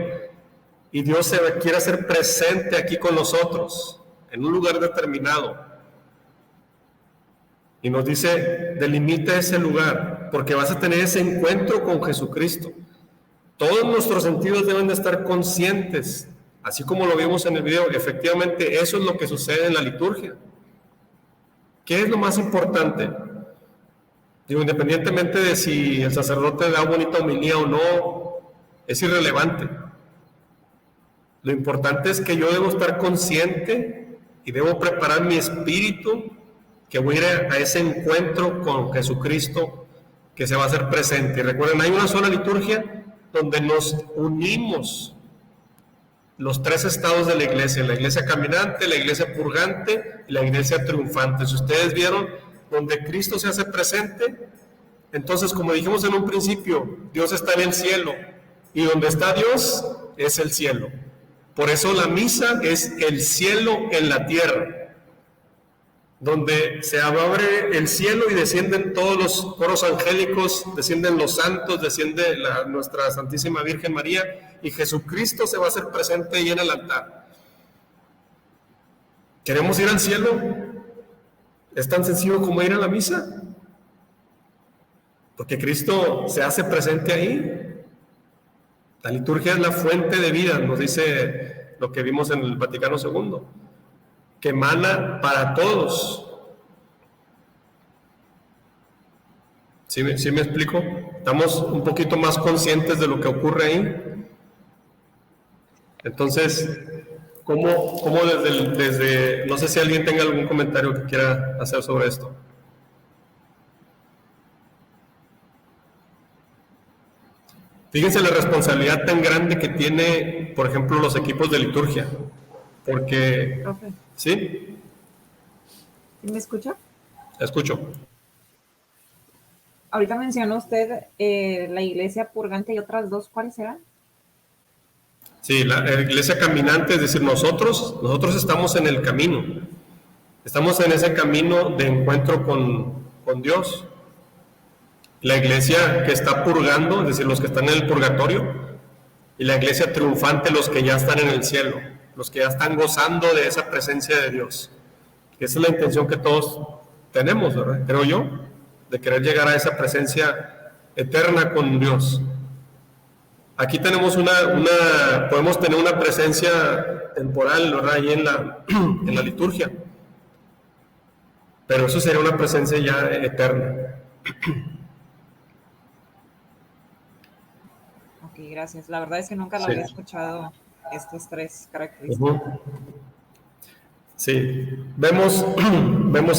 Speaker 1: y Dios quiere hacer presente aquí con nosotros, en un lugar determinado, y nos dice: delimita ese lugar, porque vas a tener ese encuentro con Jesucristo. Todos nuestros sentidos deben de estar conscientes, así como lo vimos en el video. Efectivamente, eso es lo que sucede en la liturgia. ¿Qué es lo más importante? Digo, independientemente de si el sacerdote da bonita homilía o no, es irrelevante. Lo importante es que yo debo estar consciente y debo preparar mi espíritu, que voy a ir a ese encuentro con Jesucristo que se va a hacer presente. Y recuerden, hay una sola liturgia donde nos unimos los tres estados de la iglesia caminante, la iglesia purgante y la iglesia triunfante. Si ustedes vieron, donde Cristo se hace presente, entonces, como dijimos en un principio, Dios está en el cielo, y donde está Dios es el cielo. Por eso la misa es el cielo en la tierra, donde se abre el cielo y descienden todos los coros angélicos, descienden los santos, desciende nuestra Santísima Virgen María, y Jesucristo se va a hacer presente ahí en el altar. ¿Queremos ir al cielo? ¿Es tan sencillo como ir a la misa? Porque Cristo se hace presente ahí. La liturgia es la fuente de vida, nos dice lo que vimos en el Vaticano II, que emana para todos. ¿Sí me explico? Estamos un poquito más conscientes de lo que ocurre ahí. Entonces, ¿cómo desde no sé si alguien tenga algún comentario que quiera hacer sobre esto? Fíjense la responsabilidad tan grande que tiene, por ejemplo, los equipos de liturgia. Porque...
Speaker 14: Profe.
Speaker 1: ¿Sí?
Speaker 14: ¿Sí me escucha?
Speaker 1: Escucho.
Speaker 14: Ahorita mencionó usted la iglesia purgante y otras dos, ¿cuáles eran?
Speaker 1: Sí, la iglesia caminante, es decir, nosotros estamos en el camino. Estamos en ese camino de encuentro con Dios. La iglesia que está purgando, es decir, los que están en el purgatorio, y la iglesia triunfante, los que ya están en el cielo, los que ya están gozando de esa presencia de Dios. Esa es la intención que todos tenemos, ¿verdad? Creo yo, de querer llegar a esa presencia eterna con Dios. Aquí tenemos podemos tener una presencia temporal, ¿verdad? Ahí en la liturgia. Pero eso sería una presencia ya eterna.
Speaker 14: Ok, gracias. La verdad es que nunca lo había escuchado, estas tres características.
Speaker 1: Sí, vemos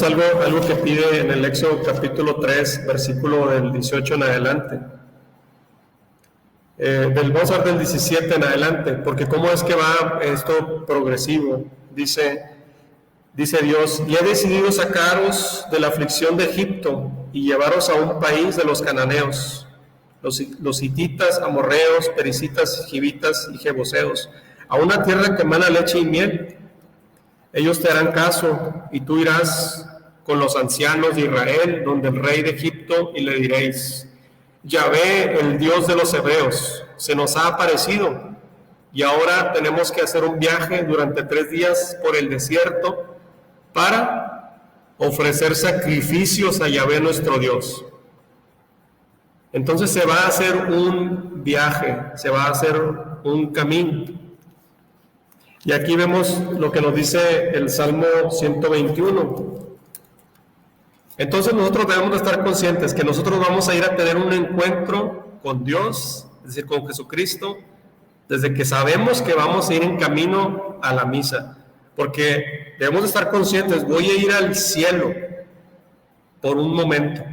Speaker 1: algo que pide en el Éxodo capítulo 3, versículo del 18 en adelante. Vamos a ver del 17 en adelante, porque cómo es que va esto progresivo. Dice Dios: y he decidido sacaros de la aflicción de Egipto y llevaros a un país de los cananeos, los hititas, amorreos, pericitas, givitas y jebuseos, a una tierra que emana leche y miel. Ellos te harán caso, y tú irás con los ancianos de Israel, donde el rey de Egipto, y le diréis: Yahvé, el Dios de los hebreos, se nos ha aparecido, y ahora tenemos que hacer un viaje durante 3 días por el desierto para ofrecer sacrificios a Yahvé nuestro Dios. Entonces se va a hacer un viaje, se va a hacer un camino. Y aquí vemos lo que nos dice el Salmo 121. Entonces nosotros debemos de estar conscientes que nosotros vamos a ir a tener un encuentro con Dios, es decir, con Jesucristo, desde que sabemos que vamos a ir en camino a la misa. porque debemos de estar conscientes, voy a ir al cielo por un momento.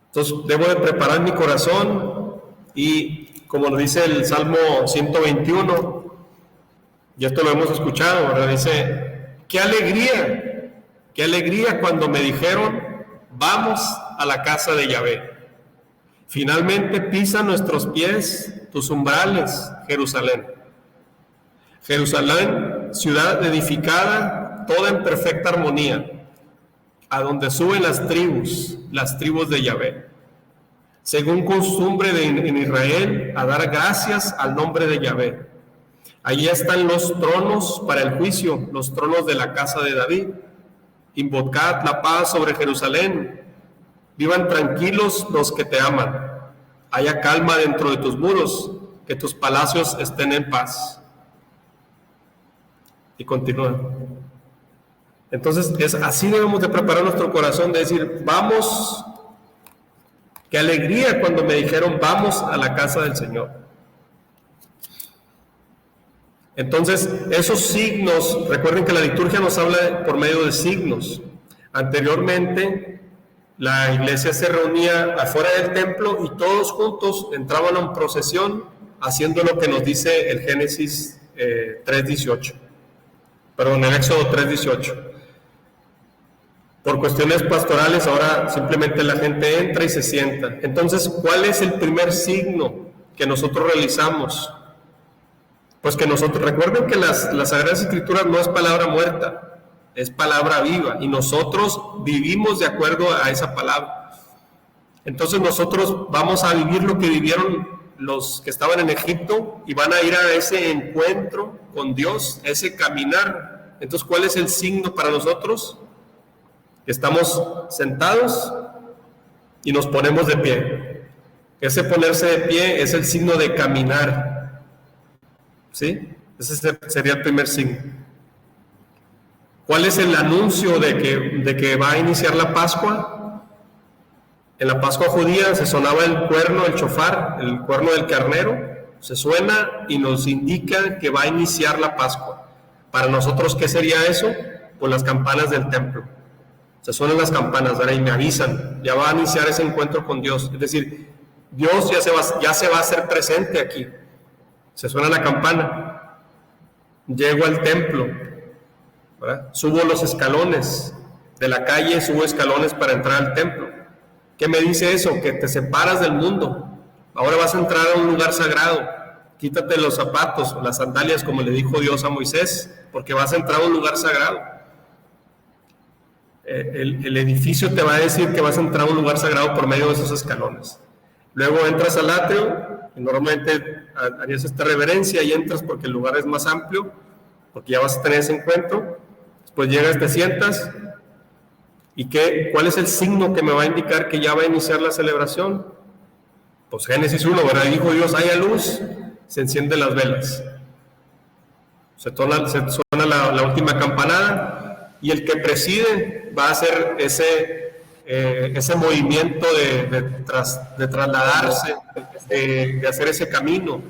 Speaker 1: Entonces debo de preparar mi corazón y como lo dice el Salmo 121, y esto lo hemos escuchado, ¿verdad? Dice, qué alegría cuando me dijeron, vamos a la casa de Yahvé. Finalmente pisan nuestros pies tus umbrales, Jerusalén. Jerusalén, ciudad edificada, toda en perfecta armonía, a donde suben las tribus de Yahvé, según costumbre en Israel, a dar gracias al nombre de Yahvé. Allí están los tronos para el juicio, los tronos de la casa de David. Invocad la paz sobre Jerusalén. Vivan tranquilos los que te aman. Haya calma dentro de tus muros, que tus palacios estén en paz. Y continúa. Entonces, así debemos de preparar nuestro corazón, de decir, vamos, qué alegría cuando me dijeron, vamos a la casa del Señor. Entonces, esos signos, recuerden que la liturgia nos habla por medio de signos. Anteriormente, la iglesia se reunía afuera del templo y todos juntos entraban en procesión haciendo lo que nos dice el Génesis 3:18. Perdón, el Éxodo 3:18. Por cuestiones pastorales, ahora simplemente la gente entra y se sienta. Entonces, ¿cuál es el primer signo que nosotros realizamos? Pues que nosotros, recuerden que las Sagradas Escrituras no es palabra muerta, es palabra viva, y nosotros vivimos de acuerdo a esa palabra. Entonces nosotros vamos a vivir lo que vivieron los que estaban en Egipto y van a ir a ese encuentro con Dios, ese caminar. Entonces, ¿cuál es el signo para nosotros? Estamos sentados y nos ponemos de pie. Ese ponerse de pie es el signo de caminar. ¿Sí? Ese sería el primer signo. ¿Cuál es el anuncio de que va a iniciar la Pascua? En la Pascua judía se sonaba el cuerno, el shofar, el cuerno del carnero, se suena y nos indica que va a iniciar la Pascua. Para nosotros, ¿qué sería eso? Pues las campanas del templo. Se suenan las campanas, ¿verdad? Y me avisan, ya va a iniciar ese encuentro con Dios. Es decir, Dios ya se va a hacer presente aquí. Se suena la campana, llego al templo, ¿verdad? Subo los escalones de la calle, subo escalones para entrar al templo. ¿Qué me dice eso? Que te separas del mundo. Ahora vas a entrar a un lugar sagrado. Quítate los zapatos, las sandalias, como le dijo Dios a Moisés, porque vas a entrar a un lugar sagrado. El edificio te va a decir que vas a entrar a un lugar sagrado por medio de esos escalones. Luego entras al atrio, y normalmente harías esta reverencia y entras porque el lugar es más amplio, porque ya vas a tener ese encuentro. Después llegas, te sientas, ¿y cuál es el signo que me va a indicar que ya va a iniciar la celebración? Pues Génesis 1, ¿verdad? Dijo Dios, haya luz, se encienden las velas. Se suena la última campanada, y el que preside va a hacer ese movimiento de trasladarse, de hacer ese camino.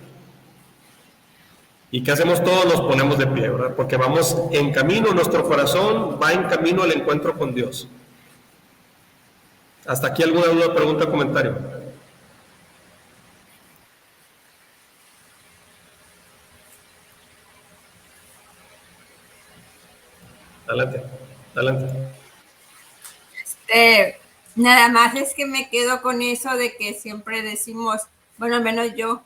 Speaker 1: ¿Y qué hacemos todos? Nos ponemos de pie, ¿verdad? Porque vamos en camino, nuestro corazón va en camino al encuentro con Dios. ¿Hasta aquí alguna duda, pregunta, comentario? Adelante.
Speaker 15: Nada más es que me quedo con eso de que siempre decimos, bueno, al menos yo,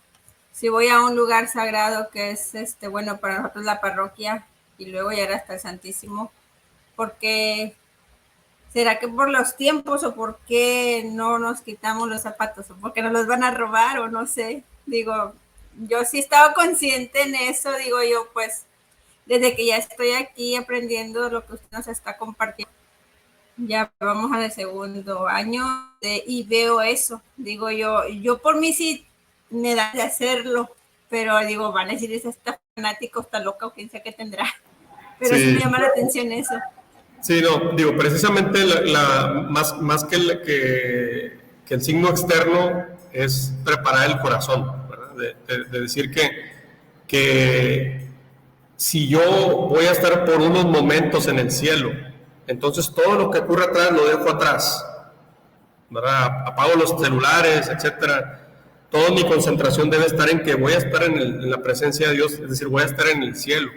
Speaker 15: si voy a un lugar sagrado que es, bueno, para nosotros la parroquia, y luego llegar hasta el Santísimo, porque ¿será que por los tiempos o por qué no nos quitamos los zapatos o porque nos los van a robar o no sé? Digo, yo sí estaba consciente en eso, digo yo, pues, desde que ya estoy aquí aprendiendo lo que usted nos está compartiendo, ya vamos al segundo año y veo eso. Digo yo por mí sí me da de hacerlo, pero digo, van a decir, está fanático, está loca o quién sabe qué tendrá. Pero sí me llama la atención eso. Sí,
Speaker 1: no, digo, precisamente más que el signo externo es preparar el corazón, ¿verdad? De decir que si yo voy a estar por unos momentos en el cielo, entonces todo lo que ocurre atrás lo dejo atrás, ¿verdad? Apago los celulares, etcétera. Toda mi concentración debe estar en que voy a estar en la presencia de Dios, es decir, voy a estar en el cielo.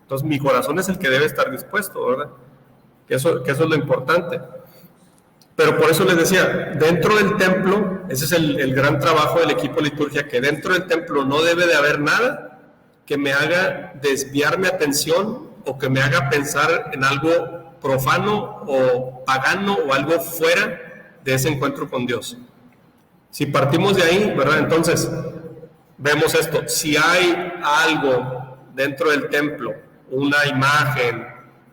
Speaker 1: Entonces mi corazón es el que debe estar dispuesto, ¿verdad? Que eso es lo importante. Pero por eso les decía, dentro del templo, ese es el gran trabajo del equipo de liturgia, que dentro del templo no debe de haber nada que me haga desviar mi atención o que me haga pensar en algo profano o pagano o algo fuera de ese encuentro con Dios. Si partimos de ahí, ¿verdad? Entonces, vemos esto. Si hay algo dentro del templo, una imagen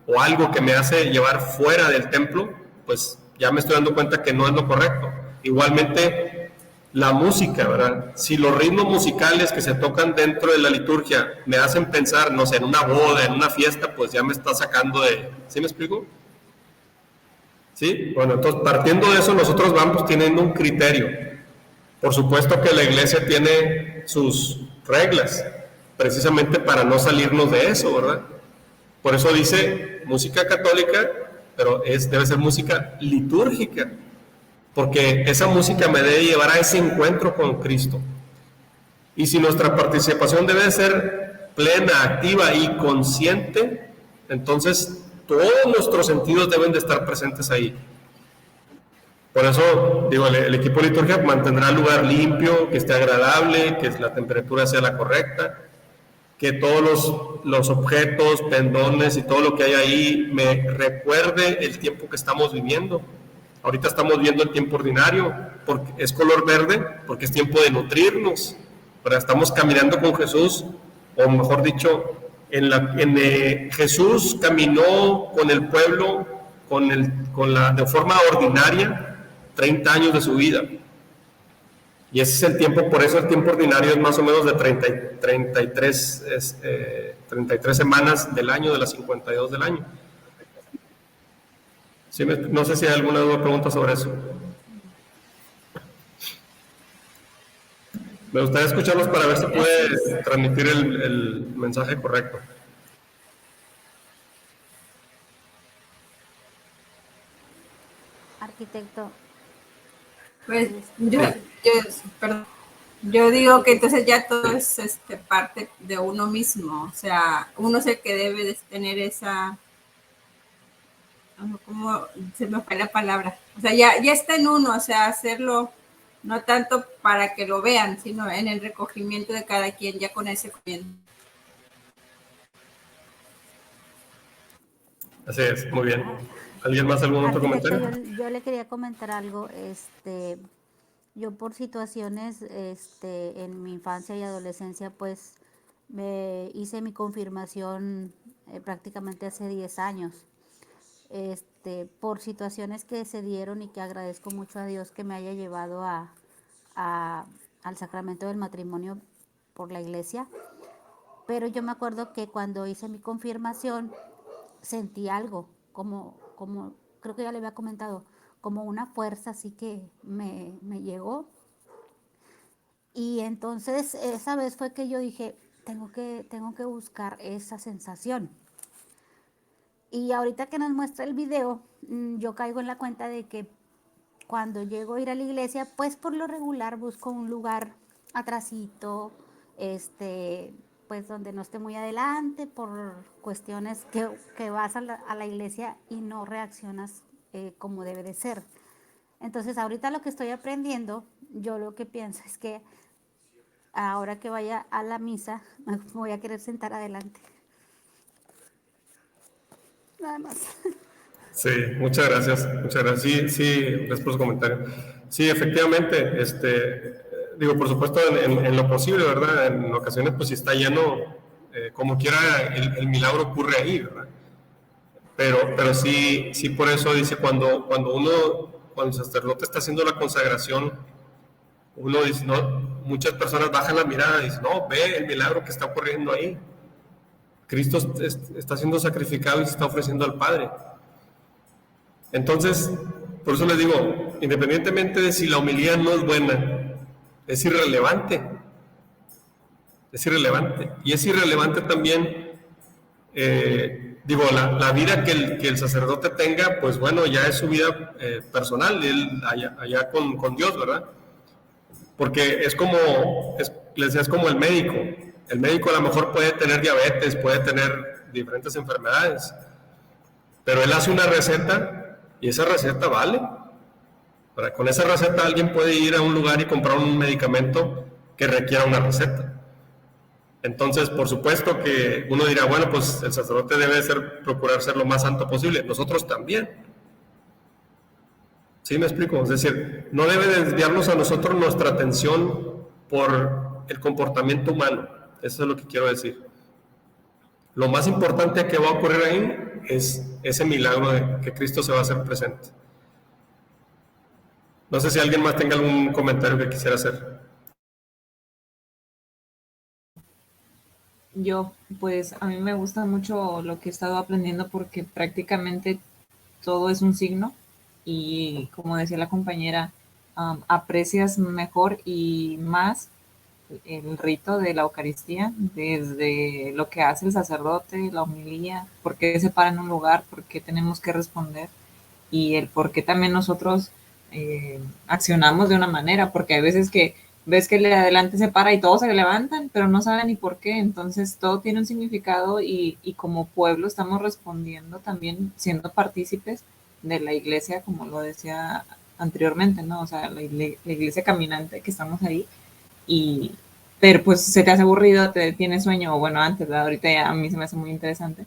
Speaker 1: o algo que me hace llevar fuera del templo, pues ya me estoy dando cuenta que no es lo correcto. Igualmente, la música, ¿verdad? Si los ritmos musicales que se tocan dentro de la liturgia me hacen pensar, no sé, en una boda, en una fiesta, pues ya me está sacando de... ¿Sí me explico? ¿Sí? Bueno, entonces, partiendo de eso, nosotros vamos teniendo un criterio. Por supuesto que la iglesia tiene sus reglas, precisamente para no salirnos de eso, ¿verdad? Por eso dice música católica, pero debe ser música litúrgica, porque esa música me debe llevar a ese encuentro con Cristo. Y si nuestra participación debe ser plena, activa y consciente, entonces todos nuestros sentidos deben de estar presentes ahí. Por eso, digo, el equipo de liturgia mantendrá el lugar limpio, que esté agradable, que la temperatura sea la correcta, que todos los objetos, pendones y todo lo que hay ahí me recuerde el tiempo que estamos viviendo. Ahorita estamos viendo el tiempo ordinario, porque es color verde, porque es tiempo de nutrirnos, pero estamos caminando con Jesús, o mejor dicho, Jesús caminó con el pueblo de forma ordinaria 30 años de su vida. Y ese es el tiempo, por eso el tiempo ordinario es más o menos de 33 semanas del año, de las 52 del año. ¿Sí? No sé si hay alguna duda o pregunta sobre eso. Me gustaría escucharlos para ver si puede transmitir el mensaje correcto.
Speaker 3: Arquitecto.
Speaker 15: Pues yo digo que entonces ya todo es parte de uno mismo, o sea, uno es el que debe de tener esa, ¿cómo se me fue la palabra? O sea, ya está en uno, o sea, hacerlo no tanto para que lo vean, sino en el recogimiento de cada quien, ya con ese comienzo.
Speaker 1: Así es, muy bien. ¿Alguien más, algún otro comentario?
Speaker 3: Yo le quería comentar algo. Yo por situaciones en mi infancia y adolescencia, pues me hice mi confirmación prácticamente hace 10 años. Por situaciones que se dieron y que agradezco mucho a Dios que me haya llevado al sacramento del matrimonio por la iglesia. Pero yo me acuerdo que cuando hice mi confirmación sentí algo, como creo que ya le había comentado, como una fuerza así que me llegó. Y entonces esa vez fue que yo dije, tengo que buscar esa sensación. Y ahorita que nos muestra el video, yo caigo en la cuenta de que cuando llego a ir a la iglesia, pues por lo regular busco un lugar atrasito, pues donde no esté muy adelante, por cuestiones que vas a la iglesia y no reaccionas como debe de ser. Entonces ahorita lo que estoy aprendiendo, yo lo que pienso es que ahora que vaya a la misa, me voy a querer sentar adelante. Nada más.
Speaker 1: Sí, muchas gracias. Sí, gracias por su comentario. Sí, efectivamente, digo, por supuesto, en lo posible, ¿verdad? En ocasiones, pues si está lleno, como quiera, el milagro ocurre ahí, ¿verdad? Pero sí, por eso dice, cuando el sacerdote está haciendo la consagración, uno dice, no, muchas personas bajan la mirada y dicen, no, ve el milagro que está ocurriendo ahí. Cristo está siendo sacrificado y se está ofreciendo al Padre. Entonces, por eso les digo, independientemente de si la homilía no es buena, es irrelevante. Es irrelevante. Y es irrelevante también la vida que el sacerdote tenga, pues bueno, ya es su vida personal, él allá con Dios, ¿verdad? Porque es como el médico. El médico a lo mejor puede tener diabetes, puede tener diferentes enfermedades, pero él hace una receta y esa receta vale. Con esa receta alguien puede ir a un lugar y comprar un medicamento que requiera una receta. Entonces, por supuesto que uno dirá, bueno, pues el sacerdote debe procurar ser lo más santo posible. Nosotros también. ¿Sí me explico? Es decir, no debe desviarnos a nosotros nuestra atención por el comportamiento humano. Eso es lo que quiero decir. Lo más importante que va a ocurrir ahí es ese milagro de que Cristo se va a hacer presente. No sé si alguien más tenga algún comentario que quisiera hacer.
Speaker 14: Yo, pues a mí me gusta mucho lo que he estado aprendiendo porque prácticamente todo es un signo y como decía la compañera, aprecias mejor y más el rito de la Eucaristía, desde lo que hace el sacerdote, la homilía, por qué se para en un lugar, por qué tenemos que responder y el por qué también nosotros accionamos de una manera, porque hay veces que ves que el de adelante se para y todos se levantan, pero no saben ni por qué, entonces todo tiene un significado y como pueblo estamos respondiendo también siendo partícipes de la iglesia, como lo decía anteriormente, ¿no? O sea, la iglesia caminante que estamos ahí, pero pues se te hace aburrido, tienes sueño, o bueno, antes, ¿verdad? Ahorita ya a mí se me hace muy interesante,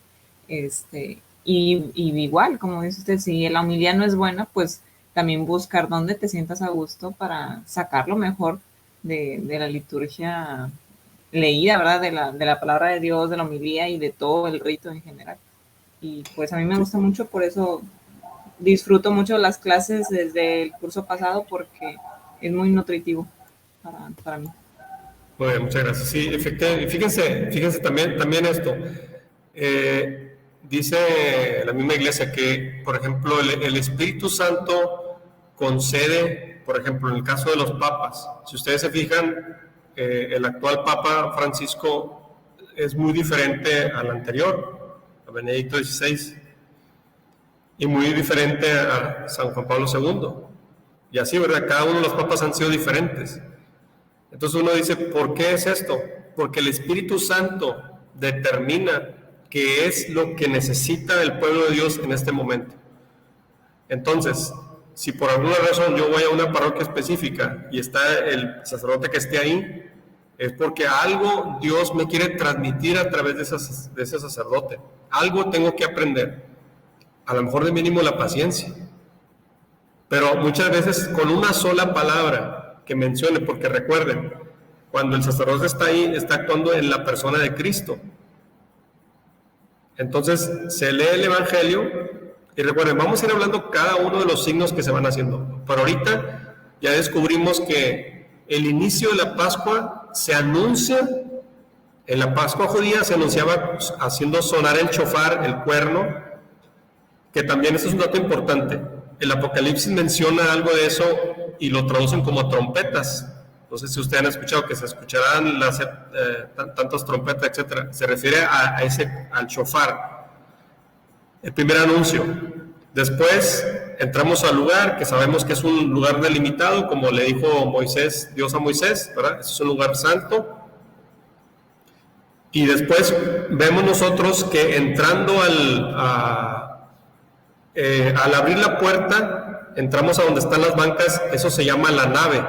Speaker 14: y igual, como dice usted, si la homilía no es buena, pues también buscar dónde te sientas a gusto para sacar lo mejor de la liturgia leída, ¿verdad? De la palabra de Dios, de la homilía y de todo el rito en general. Y pues a mí me gusta mucho, por eso disfruto mucho las clases desde el curso pasado porque es muy nutritivo para mí.
Speaker 1: Muy bien, muchas gracias. Sí, fíjense también esto. Dice la misma iglesia que, por ejemplo, el Espíritu Santo concede, por ejemplo, en el caso de los papas, si ustedes se fijan, el actual Papa Francisco es muy diferente al anterior, a Benedicto XVI, y muy diferente a San Juan Pablo II. Y así, ¿verdad? Cada uno de los papas han sido diferentes. Entonces uno dice, ¿por qué es esto? Porque el Espíritu Santo determina qué es lo que necesita el pueblo de Dios en este momento. Entonces, si por alguna razón yo voy a una parroquia específica y está el sacerdote que esté ahí, es porque algo Dios me quiere transmitir a través de ese sacerdote. Algo tengo que aprender. A lo mejor de mínimo la paciencia. Pero muchas veces con una sola palabra que mencione, porque recuerden, cuando el sacerdote está ahí, está actuando en la persona de Cristo. Entonces se lee el Evangelio y recuerden, vamos a ir hablando cada uno de los signos que se van haciendo. Pero ahorita ya descubrimos que el inicio de la Pascua se anuncia, en la Pascua judía se anunciaba haciendo sonar el shofar, el cuerno, que también eso es un dato importante. El Apocalipsis menciona algo de eso y lo traducen como trompetas. No sé si ustedes han escuchado que se escucharán tantas trompetas, etcétera. Se refiere al shofar. El primer anuncio. Después entramos al lugar, que sabemos que es un lugar delimitado, como le dijo Dios a Moisés, ¿verdad? Es un lugar santo. Y después vemos nosotros que entrando al abrir la puerta, entramos a donde están las bancas, eso se llama la nave.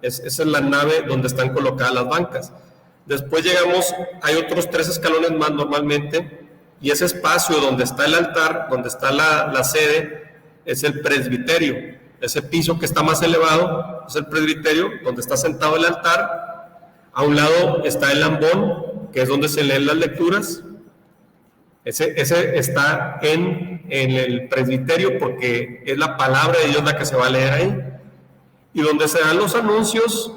Speaker 1: Esa es la nave donde están colocadas las bancas. Después llegamos, hay otros 3 escalones más normalmente, y ese espacio donde está el altar, donde está la sede, es el presbiterio. Ese piso que está más elevado es el presbiterio, donde está sentado el altar. A un lado está el ambón, que es donde se leen las lecturas. Ese está en el presbiterio porque es la palabra de Dios la que se va a leer ahí. Y donde se dan los anuncios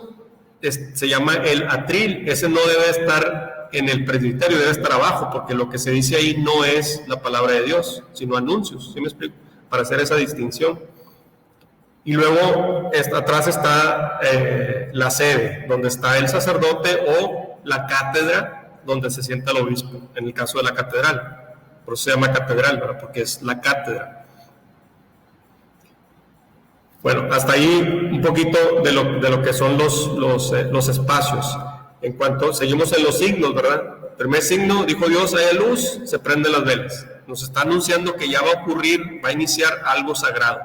Speaker 1: se llama el atril. Ese no debe estar en el presbiterio, debe estar abajo, porque lo que se dice ahí no es la palabra de Dios, sino anuncios. ¿Sí me explico? Para hacer esa distinción. Y luego atrás está la sede, donde está el sacerdote, o la cátedra, donde se sienta el obispo, en el caso de la catedral. Por eso se llama catedral, ¿verdad? Porque es la cátedra. Bueno, hasta ahí un poquito de lo que son los espacios. En cuanto seguimos en los signos, ¿verdad? Primer signo, dijo Dios, haya luz, se prenden las velas. Nos está anunciando que ya va a ocurrir, va a iniciar algo sagrado.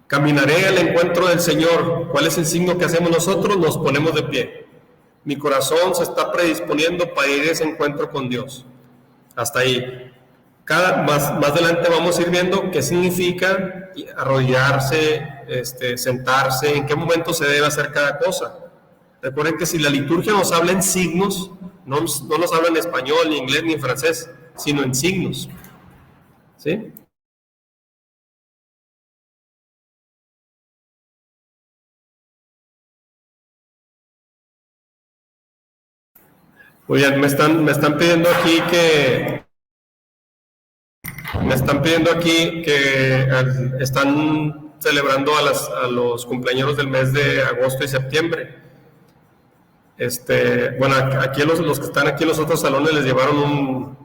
Speaker 1: Caminaré al encuentro del Señor. ¿Cuál es el signo que hacemos nosotros? Nos ponemos de pie. Mi corazón se está predisponiendo para ir a ese encuentro con Dios. Hasta ahí. Más adelante vamos a ir viendo qué significa arrodillarse, sentarse, en qué momento se debe hacer cada cosa. Recuerden que si la liturgia nos habla en signos, no nos habla en español, ni inglés, ni en francés, sino en signos. ¿Sí? Muy bien, me están pidiendo aquí que están celebrando a los cumpleaños del mes de agosto y septiembre. Bueno, aquí los que están aquí en los otros salones les llevaron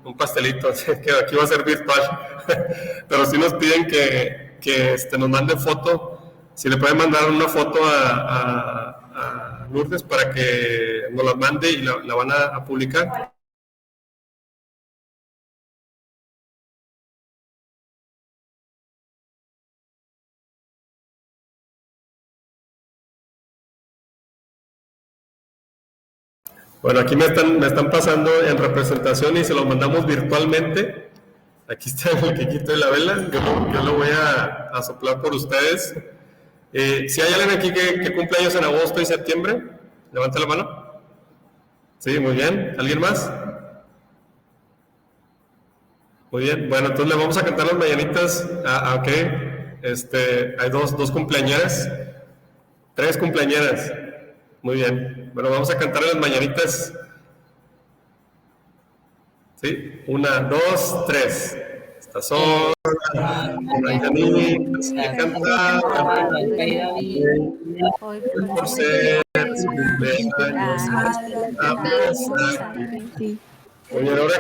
Speaker 1: un pastelito, así que aquí va a ser virtual. Pero sí nos piden que nos manden foto, si le pueden mandar una foto a Lourdes para que nos la mande y la van a publicar. Bueno, aquí me están pasando en representación y se lo mandamos virtualmente. Aquí está el quequito de la vela, yo lo voy a soplar por ustedes. Si hay alguien aquí que cumple años en agosto y septiembre, levante la mano. Sí, muy bien. ¿Alguien más? Muy bien. Bueno, entonces le vamos a cantar las mañanitas. Ok. Hay dos cumpleañeras. 3 cumpleañeras. Muy bien. Bueno, vamos a cantar las mañanitas. ¿Sí? 1, 2, 3. Estas son las mañanitas que cantaba hoy por ser su cumpleaños. Oye, ahora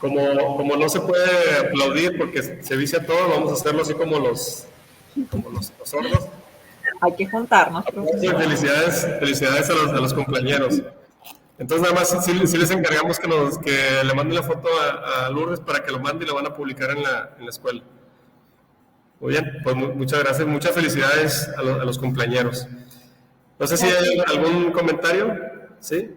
Speaker 1: como no se puede aplaudir porque se vicia todo, vamos a hacerlo así como los sordos.
Speaker 14: Hay que juntarnos.
Speaker 1: Sí, felicidades a los cumpleañeros. Entonces nada más sí les encargamos que le manden la foto a Lourdes para que lo mande y lo van a publicar en la escuela. Muy bien, pues muchas gracias, muchas felicidades a los cumpleañeros. No sé si hay algún comentario. ¿Sí?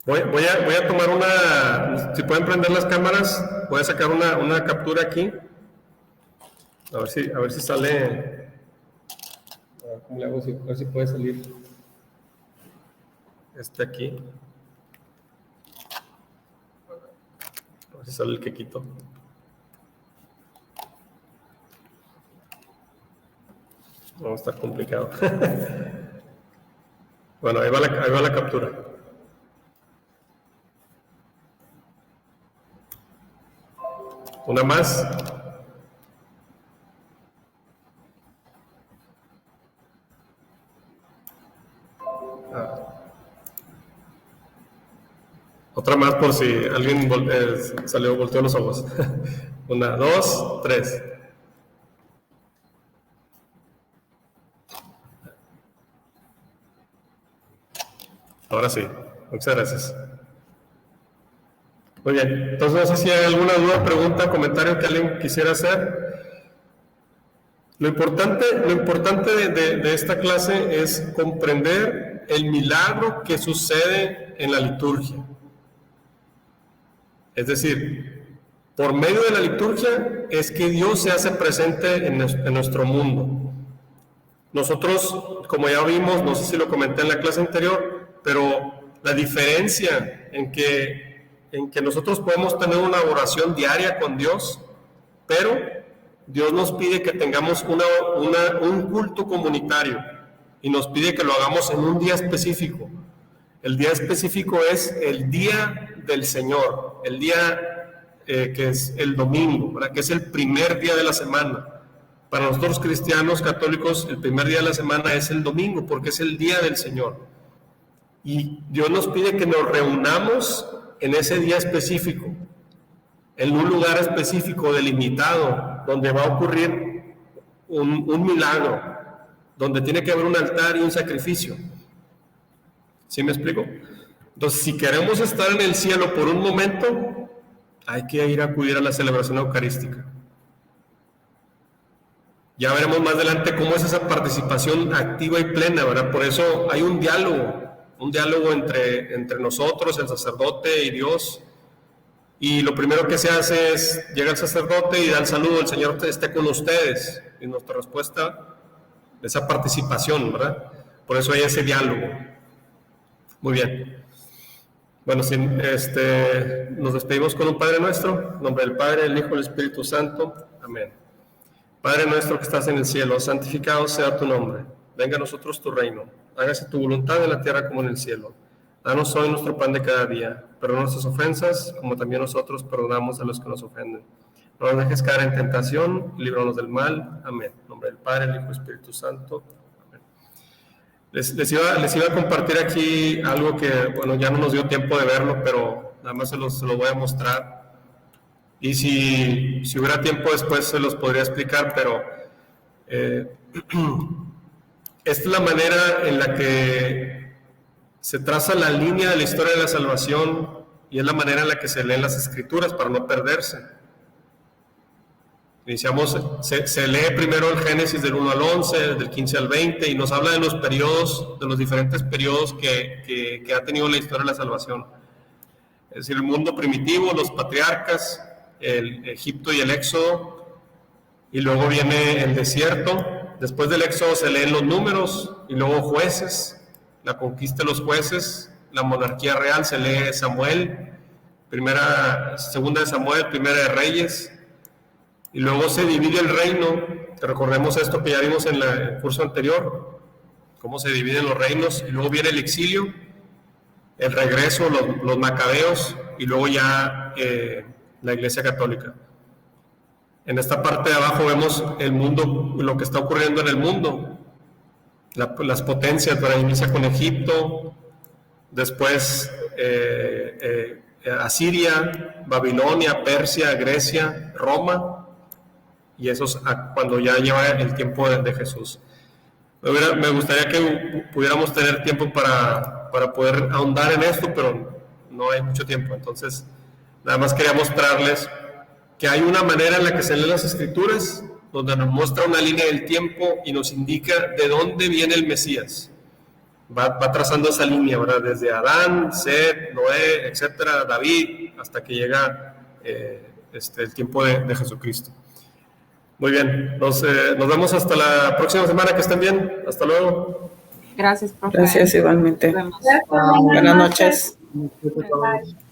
Speaker 1: Voy a tomar si pueden prender las cámaras, voy a sacar una captura aquí. A ver si sale. ¿Cómo le hago? A ver si puede salir. Aquí. A ver si sale el quequito. No, está complicado. Bueno, ahí va la captura. Una más. Otra más por si alguien volteó los ojos. 1, 2, 3. Ahora sí. Muchas gracias. Muy bien. Entonces, no sé si hay alguna duda, pregunta, comentario que alguien quisiera hacer. Lo importante de esta clase es comprender el milagro que sucede en la liturgia. Es decir, por medio de la liturgia es que Dios se hace presente en nuestro mundo. Nosotros, como ya vimos, no sé si lo comenté en la clase anterior, pero la diferencia en que nosotros podemos tener una oración diaria con Dios, pero Dios nos pide que tengamos un culto comunitario y nos pide que lo hagamos en un día específico. El día específico es el día del Señor, el día que es el domingo, ¿verdad? Que es el primer día de la semana. Para nosotros cristianos católicos, el primer día de la semana es el domingo, porque es el día del Señor. Y Dios nos pide que nos reunamos en ese día específico, en un lugar específico, delimitado, donde va a ocurrir un milagro, donde tiene que haber un altar y un sacrificio. ¿Sí me explico? Entonces, si queremos estar en el cielo por un momento, hay que ir a acudir a la celebración eucarística. Ya veremos más adelante cómo es esa participación activa y plena, ¿verdad? Por eso hay un diálogo entre nosotros, el sacerdote y Dios. Y lo primero que se hace es, llega el sacerdote y da el saludo, el Señor esté con ustedes. Y nuestra respuesta, esa participación, ¿verdad? Por eso hay ese diálogo. Muy bien. Bueno, nos despedimos con un Padre Nuestro, en nombre del Padre, del Hijo y del Espíritu Santo. Amén. Padre nuestro que estás en el cielo, santificado sea tu nombre. Venga a nosotros tu reino. Hágase tu voluntad en la tierra como en el cielo. Danos hoy nuestro pan de cada día. Perdona nuestras ofensas, como también nosotros perdonamos a los que nos ofenden. No nos dejes caer en tentación, líbranos del mal. Amén. En nombre del Padre, del Hijo y del Espíritu Santo. Amén. Les iba a compartir aquí algo que, bueno, ya no nos dio tiempo de verlo, pero nada más se lo voy a mostrar. Y si hubiera tiempo después se los podría explicar, pero esta es la manera en la que se traza la línea de la historia de la salvación y es la manera en la que se leen las Escrituras para no perderse. Se lee primero el Génesis del 1 al 11, del 15 al 20 y nos habla de los periodos, de los diferentes periodos que ha tenido la historia de la salvación. Es decir, el mundo primitivo, los patriarcas, el Egipto y el Éxodo, y luego viene el desierto. Después del Éxodo se leen los números y luego jueces, la conquista de los jueces, la monarquía real, se lee Samuel, segunda de Samuel, primera de Reyes, y luego se divide el reino. Recordemos esto que ya vimos en el curso anterior, cómo se dividen los reinos, y luego viene el exilio, el regreso, los macabeos, y luego ya la Iglesia Católica. En esta parte de abajo vemos el mundo, lo que está ocurriendo en el mundo, las potencias. Para inicia con Egipto, después Asiria, Babilonia, Persia, Grecia, Roma, y eso es cuando ya lleva el tiempo de Jesús. Me gustaría que pudiéramos tener tiempo para poder ahondar en esto, pero no hay mucho tiempo. Entonces, nada más quería mostrarles que hay una manera en la que se leen las Escrituras, donde nos muestra una línea del tiempo y nos indica de dónde viene el Mesías. Va trazando esa línea, ¿verdad? Desde Adán, Set, Noé, etcétera, David, hasta que llega el tiempo de Jesucristo. Muy bien, nos vemos hasta la próxima semana, que estén bien. Hasta luego.
Speaker 14: Gracias, profe.
Speaker 4: Gracias igualmente.
Speaker 14: Nos vemos.
Speaker 5: Gracias,
Speaker 4: Buenas noches.
Speaker 5: Bye.